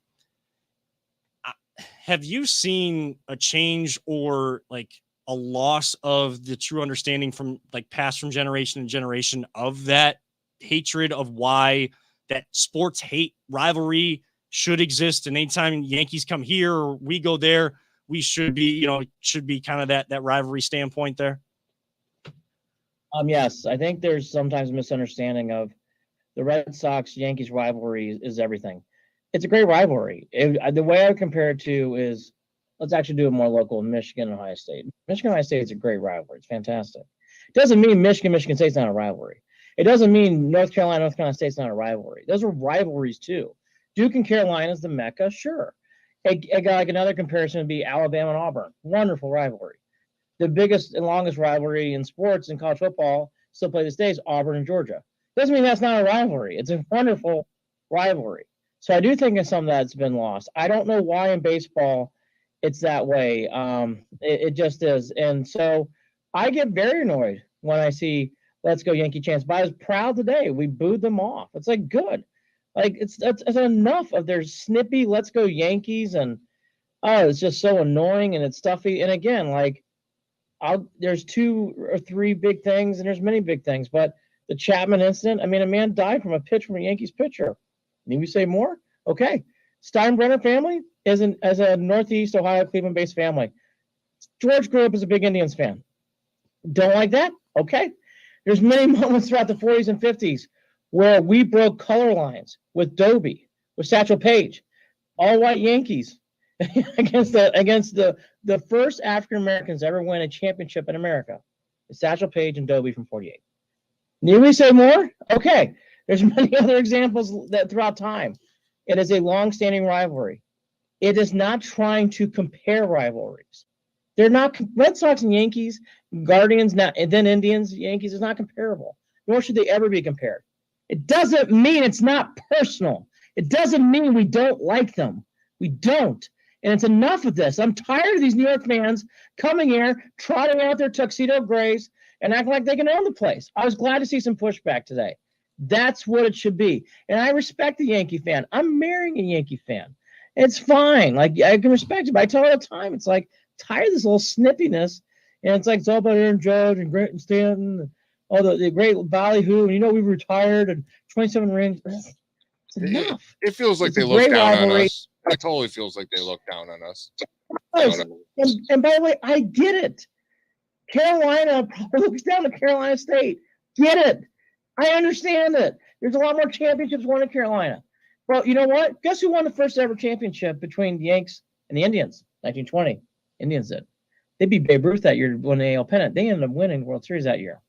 have you seen a change or like a loss of the true understanding from like passed from generation to generation of that hatred of why that sports hate rivalry should exist. And anytime Yankees come here or we go there, we should be, should be kind of that rivalry standpoint there. Yes, I think there's sometimes a misunderstanding of the Red Sox Yankees rivalry is everything. It's a great rivalry. The way I would compare it to is, let's actually do it more local. Michigan and Ohio State. Michigan and Ohio State is a great rivalry. It's fantastic. It doesn't mean Michigan State's not a rivalry. It doesn't mean North Carolina State's not a rivalry. Those are rivalries too. Duke and Carolina's the Mecca, sure. Like another comparison would be Alabama and Auburn. Wonderful rivalry. The biggest and longest rivalry in sports in college football, still play this day, is Auburn and Georgia. Doesn't mean that's not a rivalry. It's a wonderful rivalry. So I do think it's something that's been lost. I don't know why in baseball it's that way. It just is. And so I get very annoyed when I see Let's Go Yankee chants. But I was proud today. We booed them off. It's like good. Like it's enough of their snippy Let's Go Yankees, and it's just so annoying and it's stuffy. And again, like there's 2 or 3 big things, and there's many big things, but the Chapman incident, I mean, a man died from a pitch from a Yankees pitcher. Need we say more? Okay. Steinbrenner family is a Northeast Ohio, Cleveland-based family. George grew up as a big Indians fan. Don't like that? Okay. There's many moments throughout the 40s and 50s where we broke color lines with Doby, with Satchel Paige, all white Yankees against the first African Americans ever win a championship in America. Satchel Paige and Doby from 48. Need we say more? Okay. There's many other examples that throughout time. It is a long-standing rivalry. It is not trying to compare rivalries. They're not Red Sox and Yankees, Guardians, and then Indians, Yankees is not comparable. Nor should they ever be compared. It doesn't mean it's not personal. It doesn't mean we don't like them. We don't. And it's enough of this. I'm tired of these New York fans coming here, trotting out their tuxedo grays, and acting like they can own the place. I was glad to see some pushback today. That's what it should be. And I respect the Yankee fan. I'm marrying a Yankee fan. It's fine. Like, I can respect it, but I tell her all the time, it's like, tired of this little snippiness. And it's like, it's all about Aaron Judge and Grant and Stanton, and all the great ballyhoo. And, we've retired and 27 rings. It's enough. It feels like It's they a look great down rivalry. on us. It totally feels like they look down on us. And by the way, I get it. Carolina probably looks down to Carolina State. Get it. I understand it. There's a lot more championships won in Carolina. Well, you know what? Guess who won the first ever championship between the Yanks and the Indians? 1920. Indians did. They beat Babe Ruth that year to win the AL pennant. They ended up winning the World Series that year.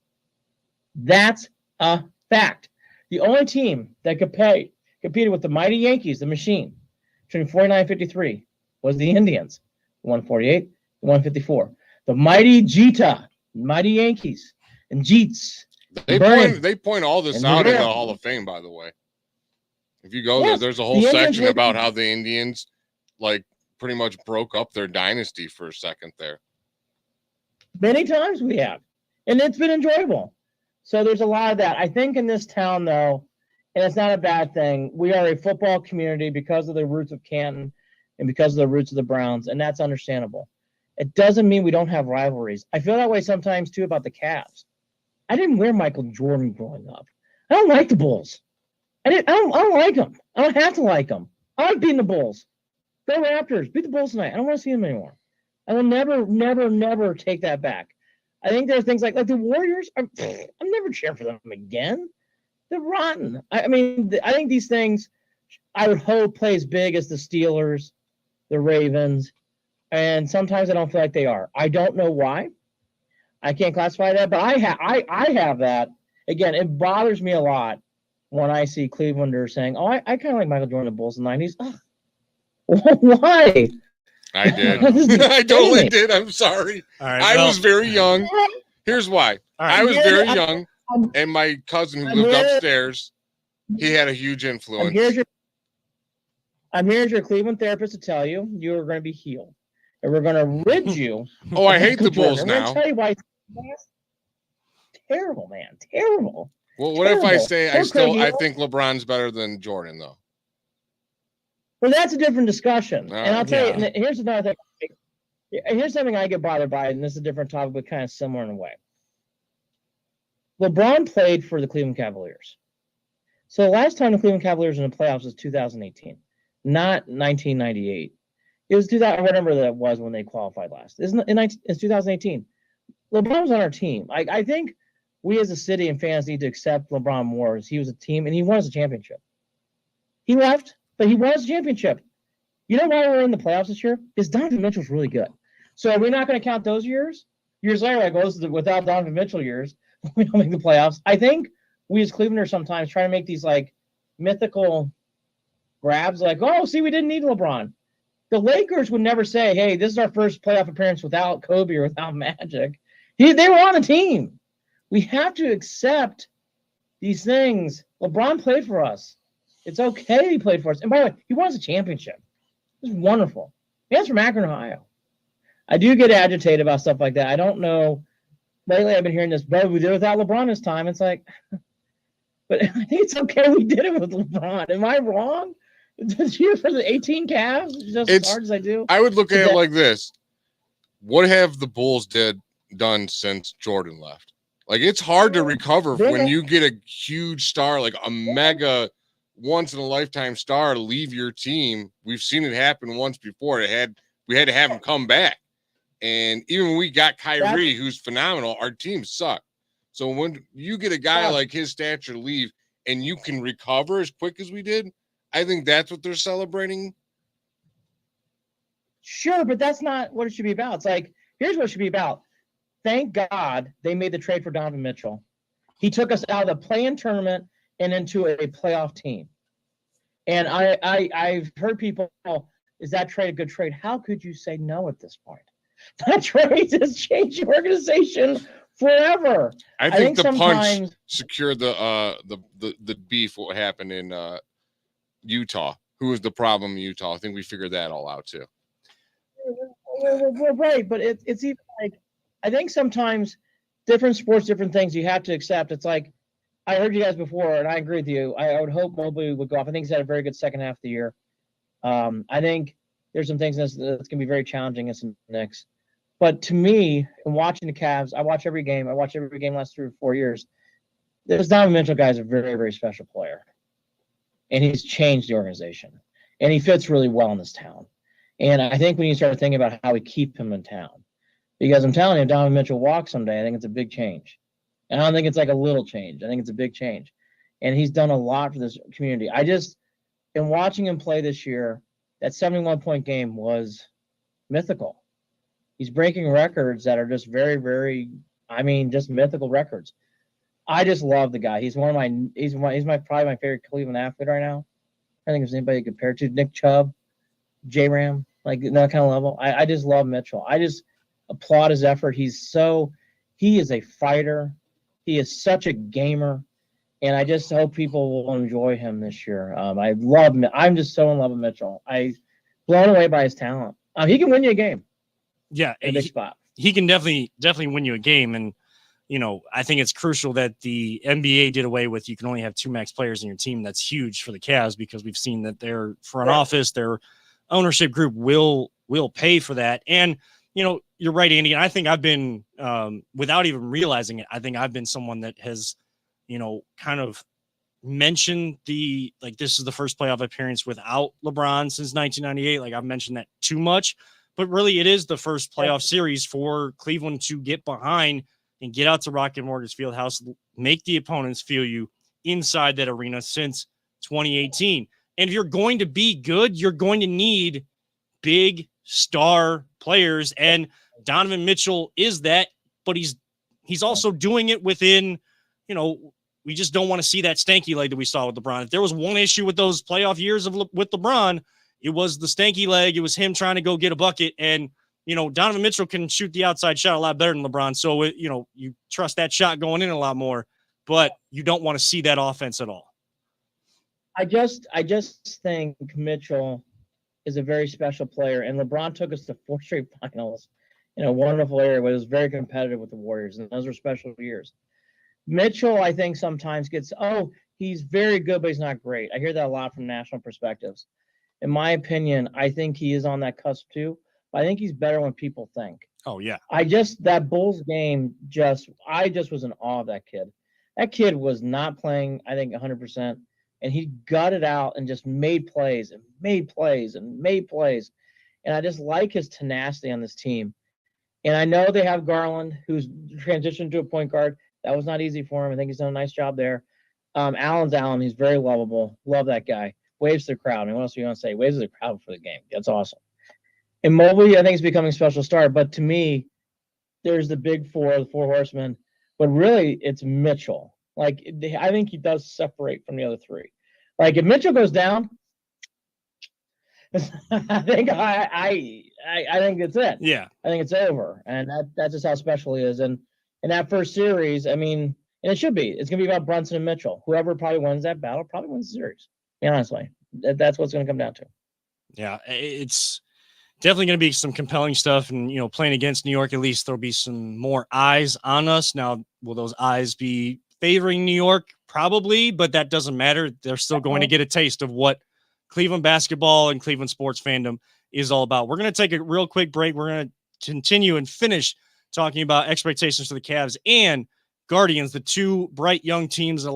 That's a fact. The only team that competed with the mighty Yankees, the machine, between 49 and 53 was the Indians. The 148, the 154. The mighty Jeeta, mighty Yankees, and Jeets. They point all this And out in the Rivera. Hall of Fame, by the way. If you go Yes, there's a whole the Indians section were- about how the Indians pretty much broke up their dynasty for a second there. Many times we have. And it's been enjoyable. So there's a lot of that. I think in this town, though, and it's not a bad thing, we are a football community because of the roots of Canton and because of the roots of the Browns, and that's understandable. It doesn't mean we don't have rivalries. I feel that way sometimes, too, about the Cavs. I didn't wear Michael Jordan growing up. I don't like the Bulls. I don't like them. I don't have to like them. I like beating the Bulls. Go Raptors. Beat the Bulls tonight. I don't want to see them anymore. I will never, never, never take that back. I think there are things like the Warriors. I'm never cheering for them again. They're rotten. I think these things, I would hope, play as big as the Steelers, the Ravens, and sometimes I don't feel like they are. I don't know why. I can't classify that, but I have that. Again, it bothers me a lot when I see Clevelanders saying, "Oh, I kind of like Michael Jordan in the Bulls in the '90s." Oh, why? I did. This is I totally crazy. did. I'm sorry. All right. I was very young. Here's why. All right. I was Yeah, very I- young, and my cousin who I'm lived here- upstairs, he had a huge influence. I'm here as your Cleveland therapist to tell you you are going to be healed, and we're going to rid you. Oh, I of hate the Michael Jordan. Bulls I'm going now. to tell you why. Terrible, man. Terrible. Well, what if I Terrible. say I think LeBron's better than Jordan though? Well, that's a different discussion. All And I'll right. tell you, Yeah. and here's another thing. Here's something I get bothered by, and this is a different topic, but kind of similar in a way. LeBron played for the Cleveland Cavaliers. So the last time the Cleveland Cavaliers were in the playoffs was 2018. not 1998. It was 2000, whatever that was when they qualified last. It's 2018. LeBron was on our team. I think we as a city and fans need to accept LeBron more as he was a team and he won us a championship. He left, but he won us a championship. You know why we're in the playoffs this year? Because Donovan Mitchell's really good. So are we not going to count those years? Years later, like, well, this is without Donovan Mitchell years, we don't make the playoffs. I think we as Clevelanders sometimes try to make these like mythical grabs, like, oh, see, we didn't need LeBron. The Lakers would never say, hey, this is our first playoff appearance without Kobe or without Magic. They were on the team. We have to accept these things. LeBron played for us. It's okay he played for us. And by the way, he won us a championship. It was wonderful. Man's from Akron, Ohio. I do get agitated about stuff like that. I don't know. Lately, I've been hearing this, but we did it without LeBron this time. It's like, but I think it's okay we did it with LeBron. Am I wrong? Did you for the 18 Cavs just as hard as I do? I would look at it like this. What have the Bulls done since Jordan left? Like, it's hard to recover when you get a huge star, like a mega once-in-a-lifetime star, to leave your team. We've seen it happen once before. We had to have him come back. And even when we got Kyrie, who's phenomenal, our team sucked. So when you get a guy like his stature leave and you can recover as quick as we did, I think that's what they're celebrating. Sure, but that's not what it should be about. It's like, here's what it should be about. Thank God they made the trade for Donovan Mitchell. He took us out of the play-in tournament and into a playoff team. And I've heard people, is that trade a good trade? How could you say no at this point? That trade has changed the organization forever. I think the punch secured the beef. What happened in Utah? Who was the problem in Utah? I think we figured that all out too. We're right, but it's even like, I think sometimes different sports, different things you have to accept. It's like, I heard you guys before, and I agree with you. I would hope Mobley would go off. I think he's had a very good second half of the year. I think there's some things that's going to be very challenging in some Knicks. But to me, in watching the Cavs, I watch every game. I watch every game last 3 or 4 years. This Donovan Mitchell guy is a very, very special player. And he's changed the organization. And he fits really well in this town. And I think when you start thinking about how we keep him in town, because I'm telling you, if Donovan Mitchell walks someday, I think it's a big change. And I don't think it's like a little change. I think it's a big change. And he's done a lot for this community. In watching him play this year, that 71-point game was mythical. He's breaking records that are just very, very, just mythical records. I just love the guy. He's probably my favorite Cleveland athlete right now. I think there's anybody compared to Nick Chubb, J-Ram, like that kind of level. I just love Mitchell. I just applaud his effort. He is a fighter. He is such a gamer. And I just hope people will enjoy him this year. I'm just so in love with Mitchell. I'm blown away by his talent. He can win you a game. Yeah. He can definitely win you a game. And, I think it's crucial that the NBA did away with, you can only have 2 max players in your team. That's huge for the Cavs because we've seen that their front office, their ownership group will pay for that. And, you're right, Andy. And I think I've been, without even realizing it, I think I've been someone that has, kind of mentioned this is the first playoff appearance without LeBron since 1998. Like, I've mentioned that too much, but really it is the first playoff series for Cleveland to get behind and get out to Rocket Mortgage Fieldhouse, make the opponents feel you inside that arena since 2018. And if you're going to be good, you're going to need big star players. And Donovan Mitchell is that, but he's also doing it within, we just don't want to see that stanky leg that we saw with LeBron. If there was one issue with those playoff years with LeBron, it was the stanky leg. It was him trying to go get a bucket. And, Donovan Mitchell can shoot the outside shot a lot better than LeBron. So, you trust that shot going in a lot more, but you don't want to see that offense at all. I just think Mitchell is a very special player, and LeBron took us to 4 straight finals in a wonderful area where it was very competitive with the Warriors, and those were special years. Mitchell, I think, sometimes he's very good, but he's not great. I hear that a lot from national perspectives. In my opinion, I think he is on that cusp too. But I think he's better when people think. Oh, yeah. That Bulls game, I just was in awe of that kid. That kid was not playing, I think, 100%. and he gutted out and just made plays and made plays and made plays. And I just like his tenacity on this team. And I know they have Garland, who's transitioned to a point guard. That was not easy for him. I think he's done a nice job there. Allen's Allen. He's very lovable. Love that guy. Waves to the crowd. I mean, what else do you want to say? Waves to the crowd for the game. That's awesome. And Mobley, I think, is becoming a special star. But to me, there's the big four, the four horsemen. But really, it's Mitchell. Like, I think he does separate from the other three. Like, if Mitchell goes down, I think I think it's it. Yeah. I think it's over. And that's just how special he is. And in that first series, I mean, and it should be. It's going to be about Brunson and Mitchell. Whoever probably wins that battle probably wins the series. Honestly, that's what's going to come down to. Yeah, it's definitely going to be some compelling stuff. And, you know, playing against New York, at least there'll be some more eyes on us. Now, will those eyes be favoring New York? Probably, but that doesn't matter. They're still going to get a taste of what Cleveland basketball and Cleveland sports fandom is all about. We're going to take a real quick break. We're going to continue and finish talking about expectations for the Cavs and Guardians, the two bright young teams.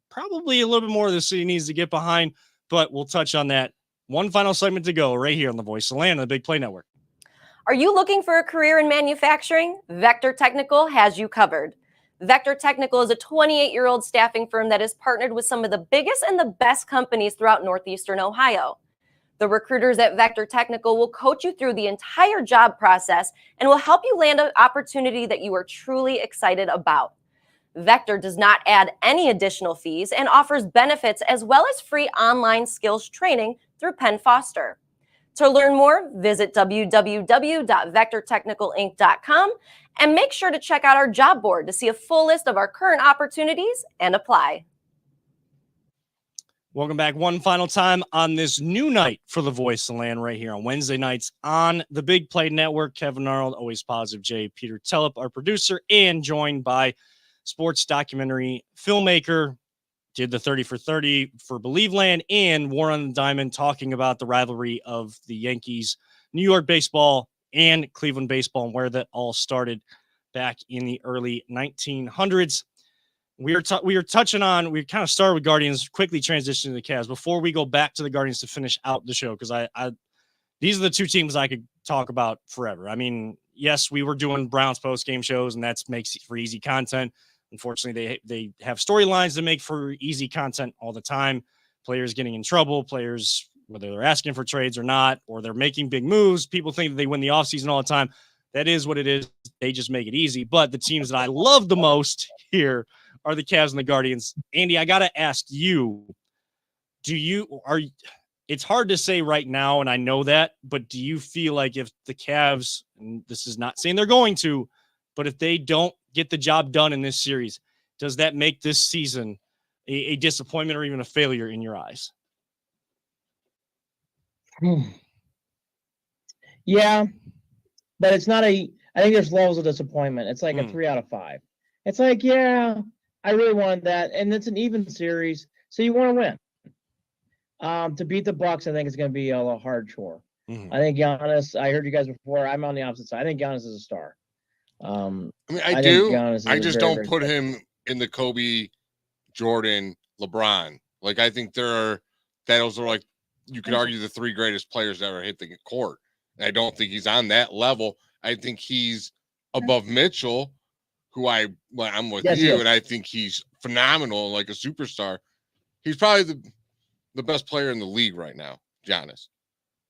Probably a little bit more the city needs to get behind, but we'll touch on that. One final segment to go right here on the Voice of the Land on the Big Play Network. Are you looking for a career in manufacturing? Vector Technical has you covered. Vector Technical is a 28-year-old staffing firm that is partnered with some of the biggest and the best companies throughout Northeastern Ohio. The recruiters at Vector Technical will coach you through the entire job process and will help you land an opportunity that you are truly excited about. Vector does not add any additional fees and offers benefits as well as free online skills training through Penn Foster. To learn more, visit www.vectortechnicalinc.com and make sure to check out our job board to see a full list of our current opportunities and apply. Welcome back one final time on this new night for the Voice of the Land right here on Wednesday nights on the Big Play Network. Kevin Arnold, Always Positive J, Peter Telep, our producer, and joined by sports documentary filmmaker, did the 30 for 30 for Believe Land and War on the Diamond, talking about the rivalry of the Yankees, New York baseball, and Cleveland baseball, and where that all started back in the early 1900s. We are touching on, we kind of started with Guardians, quickly transitioning to the Cavs before we go back to the Guardians to finish out the show, because these are the two teams I could talk about forever. I mean, yes, we were doing Browns post-game shows, and that makes it for easy content. Unfortunately, they have storylines that make for easy content all the time. Players getting in trouble, players, whether they're asking for trades or not, or they're making big moves. People think that they win the offseason all the time. That is what it is. They just make it easy. But the teams that I love the most here are the Cavs and the Guardians. Andy, I got to ask you, it's hard to say right now, and I know that, but do you feel like if the Cavs, and this is not saying they're going to, but if they don't get the job done in this series, does that make this season a disappointment or even a failure in your eyes? Yeah, but it's not I think there's levels of disappointment. It's like a 3 out of 5. It's like, yeah, I really wanted that. And it's an even series, so you want to win. To beat the Bucks, I think it's going to be a hard chore. I think Giannis, I heard you guys before, I'm on the opposite side. I think Giannis is a star. I mean, I do. I just don't put him in the Kobe, Jordan, LeBron. Like, I think those are like, you could argue the three greatest players that ever hit the court. And I don't think he's on that level. I think he's above Mitchell, who I'm with you, and I think he's phenomenal, like a superstar. He's probably the best player in the league right now, Giannis.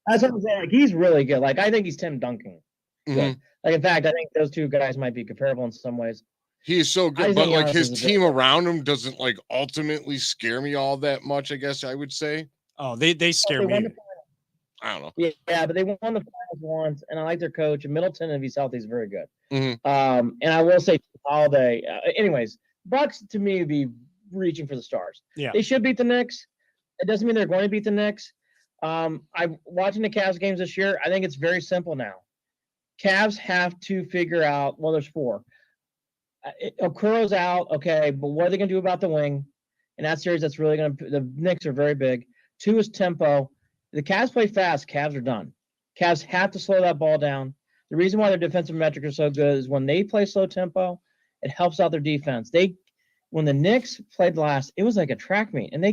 That's what I'm saying. Like, he's really good. Like, I think he's Tim Duncan. Good. Like, in fact, I think those two guys might be comparable in some ways. He is so good, but like his team around him doesn't like ultimately scare me all that much, I guess I would say. Oh, they scare me. I don't know. Yeah, but they won the finals once, and I like their coach. And Middleton, if he's healthy, is very good. And I will say Holiday. Anyways, Bucks to me would be reaching for the stars. Yeah, they should beat the Knicks. It doesn't mean they're going to beat the Knicks. I'm watching the Cavs games this year. I think it's very simple now. Cavs have to figure out. Well, there's 4. Okuro's out, okay, but what are they going to do about the wing? In that series, that's really going to. The Knicks are very big. 2 is tempo. The Cavs play fast. Cavs are done. Cavs have to slow that ball down. The reason why their defensive metrics are so good is when they play slow tempo, it helps out their defense. when the Knicks played last, it was like a track meet, and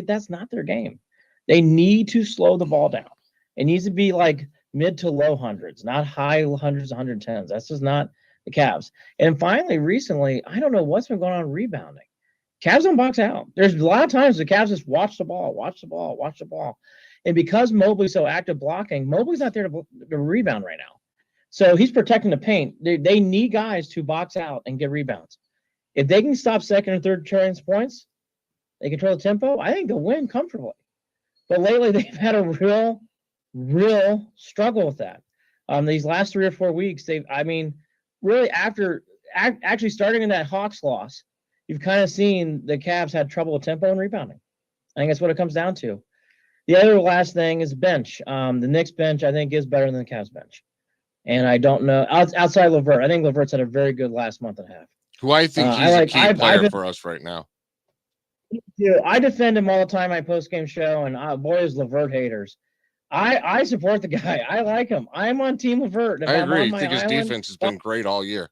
that's not their game. They need to slow the ball down. It needs to be like mid to low hundreds, not high hundreds, 110s. That's just not the Cavs. And finally, recently, I don't know what's been going on rebounding. Cavs don't box out. There's a lot of times the Cavs just watch the ball. And because Mobley's so active blocking, Mobley's not there to rebound right now. So he's protecting the paint. They need guys to box out and get rebounds. If they can stop second and third chance points, they control the tempo, I think they'll win comfortably. But lately, they've had a real struggle with that. These last 3 or 4 weeks, really after actually starting in that Hawks loss, you've kind of seen the Cavs had trouble with tempo and rebounding. I think that's what it comes down to. The other last thing is bench. The Knicks bench, I think, is better than the Cavs bench. And I don't know, outside LeVert, I think LeVert's had a very good last month and a half. Who I think he's a key player for us right now. I defend him all the time. I post-game show, and boys, LeVert haters. I support the guy. I like him. I'm on Team LeVert. I agree. I think his defense has been great all year.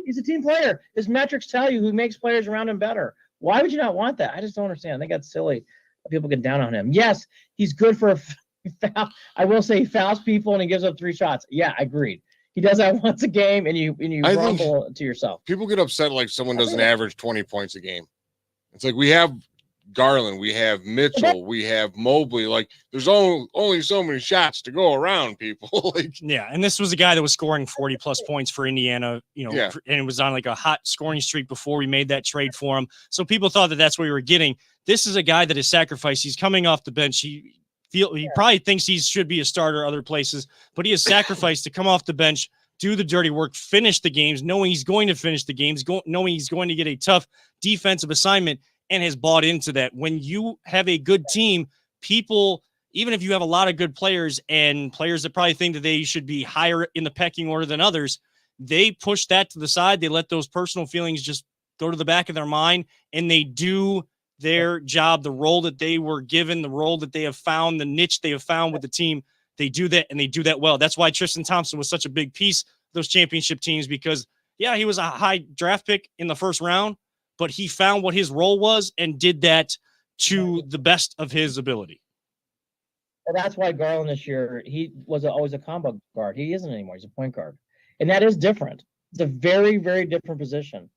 He's a team player. His metrics tell you who makes players around him better. Why would you not want that? I just don't understand. I think that's silly. People get down on him. Yes, he's good for a foul. I will say he fouls people and he gives up 3 shots. Yeah, I agreed. He does that once a game, and you rumble to yourself. People get upset like someone doesn't average 20 points a game. It's like we have Garland, we have Mitchell, we have Mobley. Like there's only so many shots to go around, people. Yeah, and this was a guy that was scoring 40+ points for Indiana, and it was on like a hot scoring streak before we made that trade for him. So people thought that that's what we were getting. This is a guy that is sacrificed. He's coming off the bench. He probably thinks he should be a starter other places, but he has sacrificed to come off the bench, do the dirty work, finish the games, knowing he's going to finish the games, knowing he's going to get a tough defensive assignment, and has bought into that. When you have a good team, people, even if you have a lot of good players and players that probably think that they should be higher in the pecking order than others, they push that to the side. They let those personal feelings just go to the back of their mind, and they do their job, the role that they were given, the role that they have found, the niche they have found with the team. They do that, and they do that well. That's why Tristan Thompson was such a big piece of those championship teams, because, yeah, he was a high draft pick in the first round, but he found what his role was and did that to the best of his ability. Well, that's why Garland this year, he was always a combo guard. He isn't anymore. He's a point guard. And that is different. It's a very, very different position.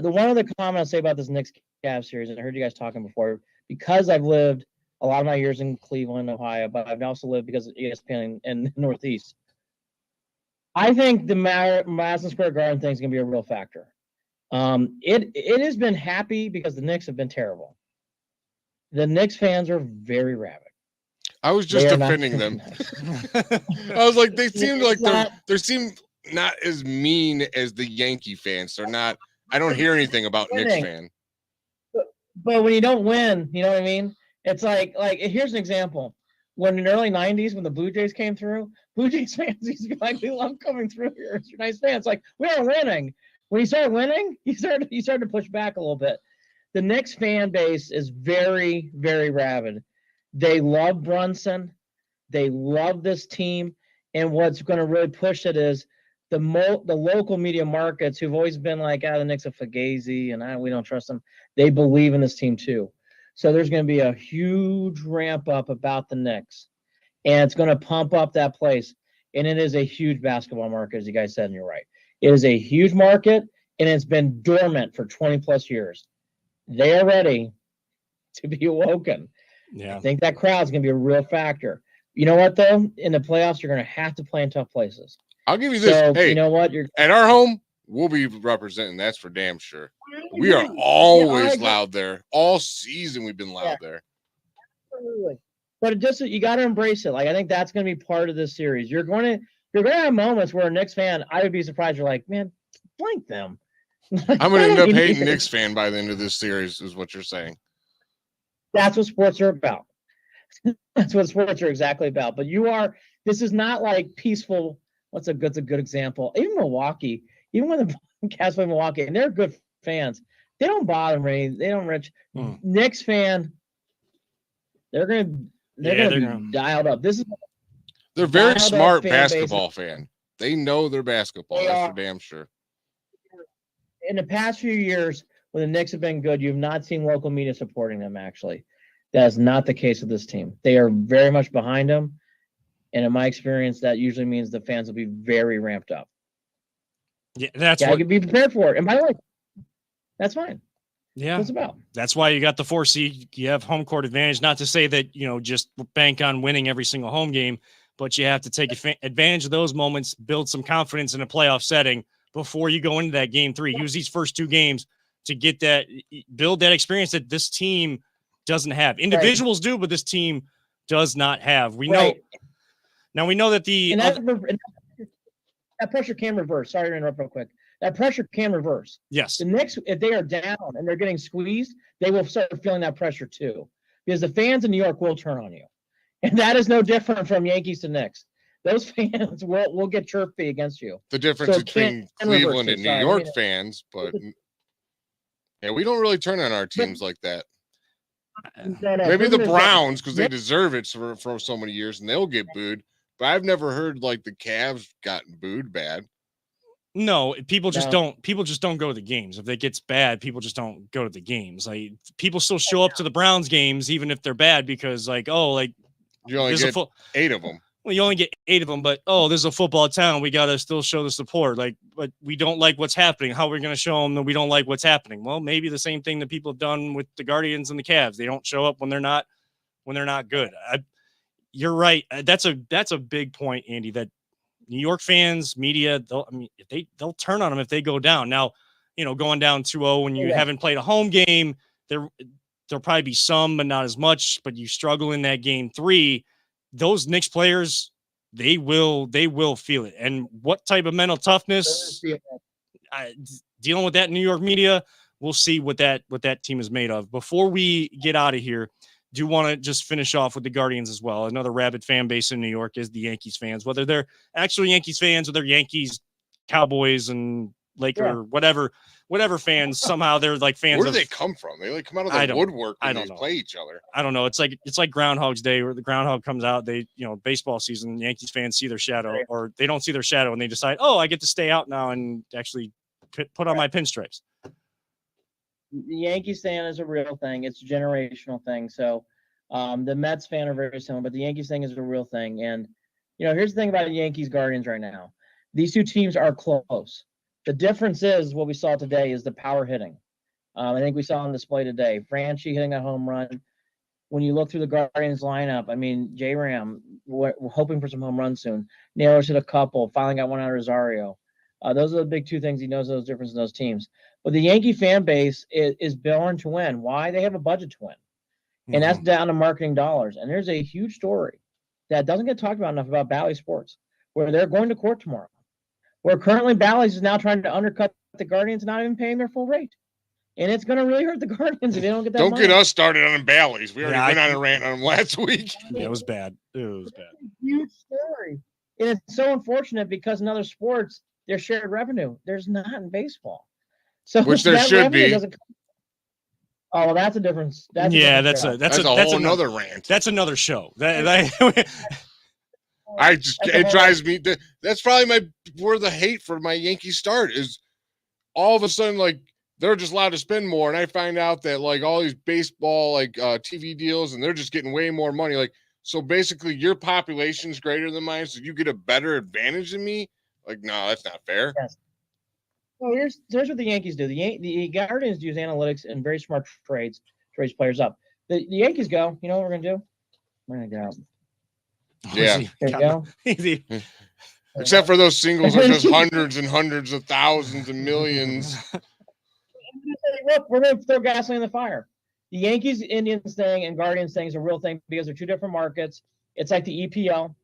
The one other comment I'll say about this Knicks Cavs series, and I heard you guys talking before, because I've lived a lot of my years in Cleveland, Ohio, but I've also lived because of ESPN in the Northeast. I think the Madison Square Garden thing is going to be a real factor. It has been happy because the Knicks have been terrible. The Knicks fans are very rabid. I was just defending them. I was like, they seem like they seem not as mean as the Yankee fans. They're not. I don't hear anything about Knicks fan. But when you don't win, you know what I mean? It's like here's an example. When in the early 90s, when the Blue Jays came through, Blue Jays fans used to be like, we love coming through here. You're nice fans. Like, we are winning. When you start winning, you start to push back a little bit. The Knicks fan base is very, very rabid. They love Brunson. They love this team. And what's going to really push it is the local media markets who've always been like, the Knicks are fugazi and we don't trust them. They believe in this team too. So there's going to be a huge ramp up about the Knicks, and it's going to pump up that place. And it is a huge basketball market, as you guys said, and you're right. It is a huge market, and it's been dormant for 20 plus years. They are ready to be awoken. Yeah. I think that crowd's going to be a real factor. You know what, though? In the playoffs, you're going to have to play in tough places. I'll give you this. So, hey, you know what? At our home, we'll be representing. That's for damn sure. We are always loud there. All season we've been loud there. Absolutely. But you got to embrace it. Like, I think that's going to be part of this series. You're going to have moments where a Knicks fan, I would be surprised. You're like, man, blank them. I'm going to end up hating Knicks fan by the end of this series, is what you're saying. That's what sports are about. That's what sports are exactly about. But this is not like peaceful. What's a good example? Even Milwaukee, even when the Cavs play Milwaukee, and they're good fans, they don't bother me. They don't reach. Knicks fan, they're gonna be dialed up. They're very smart basketball fan. They know their basketball. That's for damn sure. in the past few years, when the Knicks have been good, you've not seen local media supporting them, actually. That is not the case with this team. They are very much behind them. And in my experience, that usually means the fans will be very ramped up. Yeah, that's I what. could be prepared for it. And by the way, that's fine. Yeah, That's about. that's why you got the 4 seed. You have home court advantage. Not to say that just bank on winning every single home game, but you have to take advantage of those moments, build some confidence in a playoff setting before you go into that game 3. Use these first 2 games to get that, build that experience that this team doesn't have. Individuals do, but this team does not have. We know now. We know that that pressure can reverse. Sorry to interrupt real quick. That pressure can reverse. Yes. The Knicks, if they are down and they're getting squeezed, they will start feeling that pressure too, because the fans in New York will turn on you, and that is no different from Yankees to Knicks. Those fans will get chirpy against you. The difference between Cleveland and New York fans, but yeah, we don't really turn on our teams like that. Maybe the Browns, because they deserve it for so many years, and they'll get booed. But I've never heard like the Cavs gotten booed bad. No, people just don't. People just don't go to the games. If it gets bad, people just don't go to the games. Like, people still show up to the Browns games even if they're bad, because you only get 8 of them. Well, you only get 8 of them, but this is a football town. We got to still show the support. But we don't like what's happening. How are we going to show them that we don't like what's happening? Well, maybe the same thing that people have done with the Guardians and the Cavs. They don't show up when they're not good. You're right. That's a big point, Andy, that New York fans, media, they'll turn on them if they go down. Now, going down 2-0 when you haven't played a home game, there'll probably be some, but not as much. But you struggle in that game 3. Those Knicks players, they will feel it. And what type of mental toughness, dealing with that New York media, we'll see what that team is made of. Before we get out of here, do want to just finish off with the Guardians as well. Another rabid fan base in New York is the Yankees fans, whether they're actual Yankees fans or they're Yankees, Cowboys, and Laker, whatever fans. Somehow they're like fans. Where do they come from? They come out of the woodwork when they play each other. I don't know. It's like Groundhog's Day, where the groundhog comes out. They, baseball season, Yankees fans see their shadow, or they don't see their shadow, and they decide, oh, I get to stay out now and actually put on my pinstripes. The Yankees fan is a real thing. It's a generational thing. So the Mets fan are very similar, but the Yankees thing is a real thing. And, here's the thing about the Yankees Guardians right now. These 2 teams are close. The difference is what we saw today is the power hitting. I think we saw on display today. Franchi hitting a home run. When you look through the Guardians lineup, J-Ram, we're hoping for some home runs soon. Naylor's hit a couple. Finally got one out of Rosario. Those are the big 2 things. He knows those differences in those teams. But the Yankee fan base is born to win. Why? They have a budget to win. And that's down to marketing dollars. And there's a huge story that doesn't get talked about enough about Bally Sports, where they're going to court tomorrow. Where currently Bally's is now trying to undercut the Guardians, not even paying their full rate. And it's going to really hurt the Guardians if they don't get that money. Get us started on Bally's. We already went on a rant on them last week. It was bad. It was bad. It's a huge story. And it's so unfortunate because in other sports, there's shared revenue. There's not in baseball. So which there should be. Oh, well, that's a difference. That's a whole nother rant. That's another show. It drives me. That's probably where the hate for my Yankees start is. All of a sudden, like, they're just allowed to spend more, and I find out that like all these baseball TV deals, and they're just getting way more money. Like, so basically, your population's greater than mine, so you get a better advantage than me. Like, no, that's not fair. Yes. Well, here's what the Yankees do. The Guardians use analytics and very smart trades to raise players up. The Yankees go, you know what we're going to do? We're going to go out. Yeah. There you go. Easy. Except for those singles are just hundreds and hundreds of thousands and millions. Look, we're going to throw gasoline in the fire. The Yankees, Indians thing and Guardians thing is a real thing because they're 2 different markets. It's like the EPL.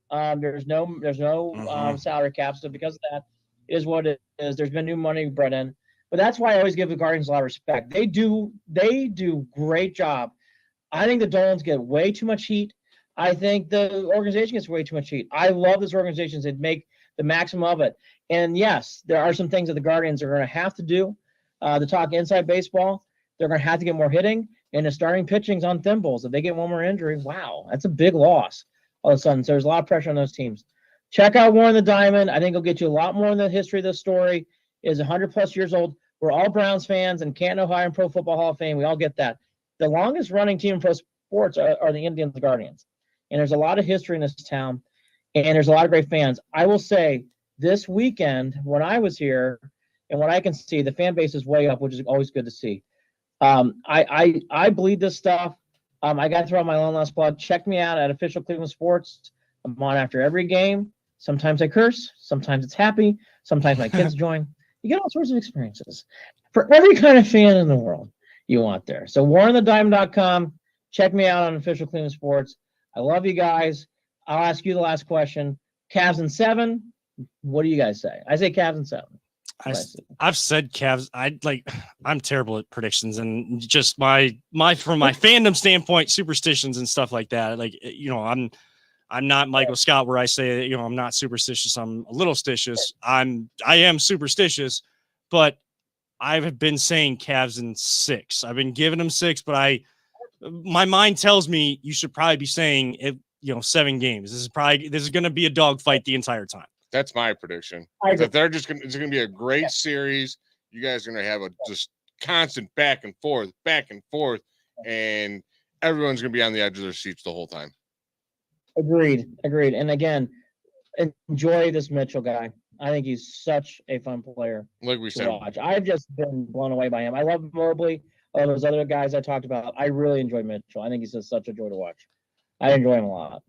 There's no salary cap, so because of that, is what it is. There's been new money brought in, but that's why I always give the Guardians a lot of respect. They do great job. I think the Dolans get way too much heat. I think the organization gets way too much heat. I love this organization. They make the maximum of it. And yes, there are some things that the Guardians are going to have to do to talk inside baseball. They're going to have to get more hitting, and the starting pitching's on thimbles. If they get one more injury, wow, that's a big loss all of a sudden. So there's a lot of pressure on those teams. Check out War on the Diamond. I think it'll get you a lot more in the history of this story. It is 100+ years old. We're all Browns fans and Canton, Ohio and Pro Football Hall of Fame. We all get that. The longest running team in pro sports are the Indians Guardians. And there's a lot of history in this town, and there's a lot of great fans. I will say this weekend, when I was here, and what I can see, the fan base is way up, which is always good to see. I bleed this stuff. I got to throw out my own last plug. Check me out at Official Cleveland Sports. I'm on after every game. Sometimes I curse. Sometimes it's happy. Sometimes my kids join. You get all sorts of experiences for every kind of fan in the world you want there. So WarrenTheDime.com. Check me out on Official Cleveland Sports. I love you guys. I'll ask you the last question. Cavs in 7. What do you guys say? I say Cavs in 7. I've said Cavs. I'm terrible at predictions, and just my from my fandom standpoint, superstitions and stuff like that. I'm not Michael Scott where I say, I'm not superstitious. I'm a little stitious. I am superstitious, but I've been saying Cavs in 6. I've been giving them 6, but my mind tells me you should probably be saying 7 games. This is going to be a dogfight the entire time. That's my prediction. That it's going to be a great series. You guys are going to have a just constant back and forth, and everyone's going to be on the edge of their seats the whole time. Agreed. And again, enjoy this Mitchell guy. I think he's such a fun player. Like we said, watch. I've just been blown away by him. I love Mobley. All those other guys I talked about. I really enjoy Mitchell. I think he's just such a joy to watch. I enjoy him a lot.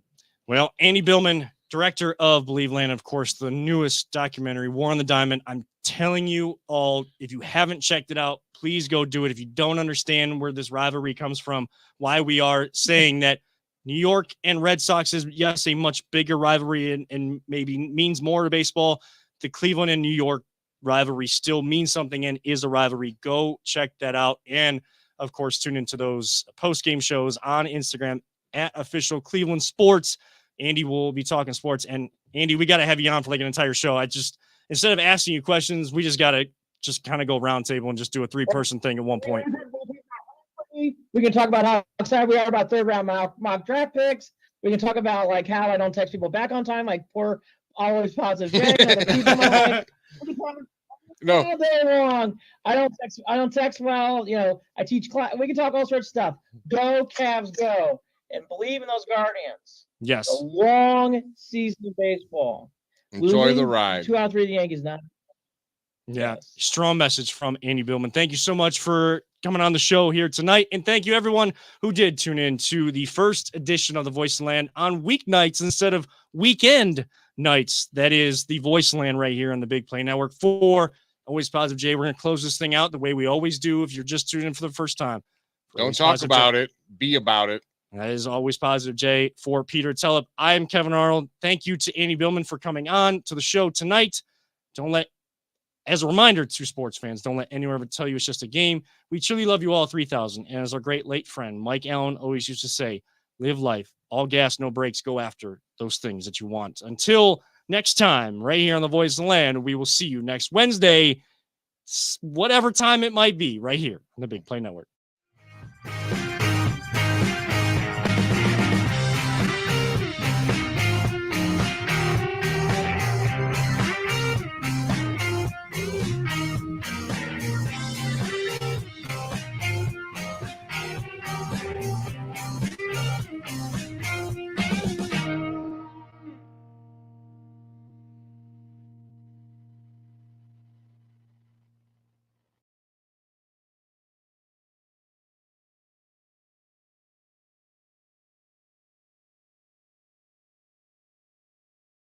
Well, Andy Billman, director of Believe Land, of course, the newest documentary, War on the Diamond. I'm telling you all, if you haven't checked it out, please go do it. If you don't understand where this rivalry comes from, why we are saying that New York and Red Sox is, yes, a much bigger rivalry and maybe means more to baseball. The Cleveland and New York rivalry still means something and is a rivalry. Go check that out. And, of course, tune into those post-game shows on Instagram at Official Cleveland Sports. Andy will be talking sports. And, Andy, we got to have you on for like an entire show. Instead of asking you questions, we just got to just kind of go round table and just do a 3-person thing at one point. We can talk about how excited we are about third-round mock draft picks. We can talk about like how I don't text people back on time, like poor always positive Jay. No, all day long. I don't text well. I teach class. We can talk all sorts of stuff. Go Cavs, go, and believe in those Guardians. Yes, a long season of baseball. Enjoy the ride. 2 out of 3 of the Yankees not. Yeah, strong message from Andy Billman. Thank you so much for coming on the show here tonight. And thank you, everyone who did tune in to the first edition of The Voice of Land on weeknights instead of weekend nights. That is the Voice of Land right here on the Big Play Network. For Always Positive Jay, we're going to close this thing out the way we always do if you're just tuning in for the first time. Don't talk about it. Be about it. That is Always Positive Jay. For Peter Tellup, I am Kevin Arnold. Thank you to Andy Billman for coming on to the show tonight. As a reminder to sports fans, don't let anyone ever tell you it's just a game. We truly love you all 3,000. And as our great late friend, Mike Allen, always used to say, live life, all gas, no brakes, go after those things that you want. Until next time, right here on The Voice of the Land, we will see you next Wednesday, whatever time it might be, right here on the Big Play Network.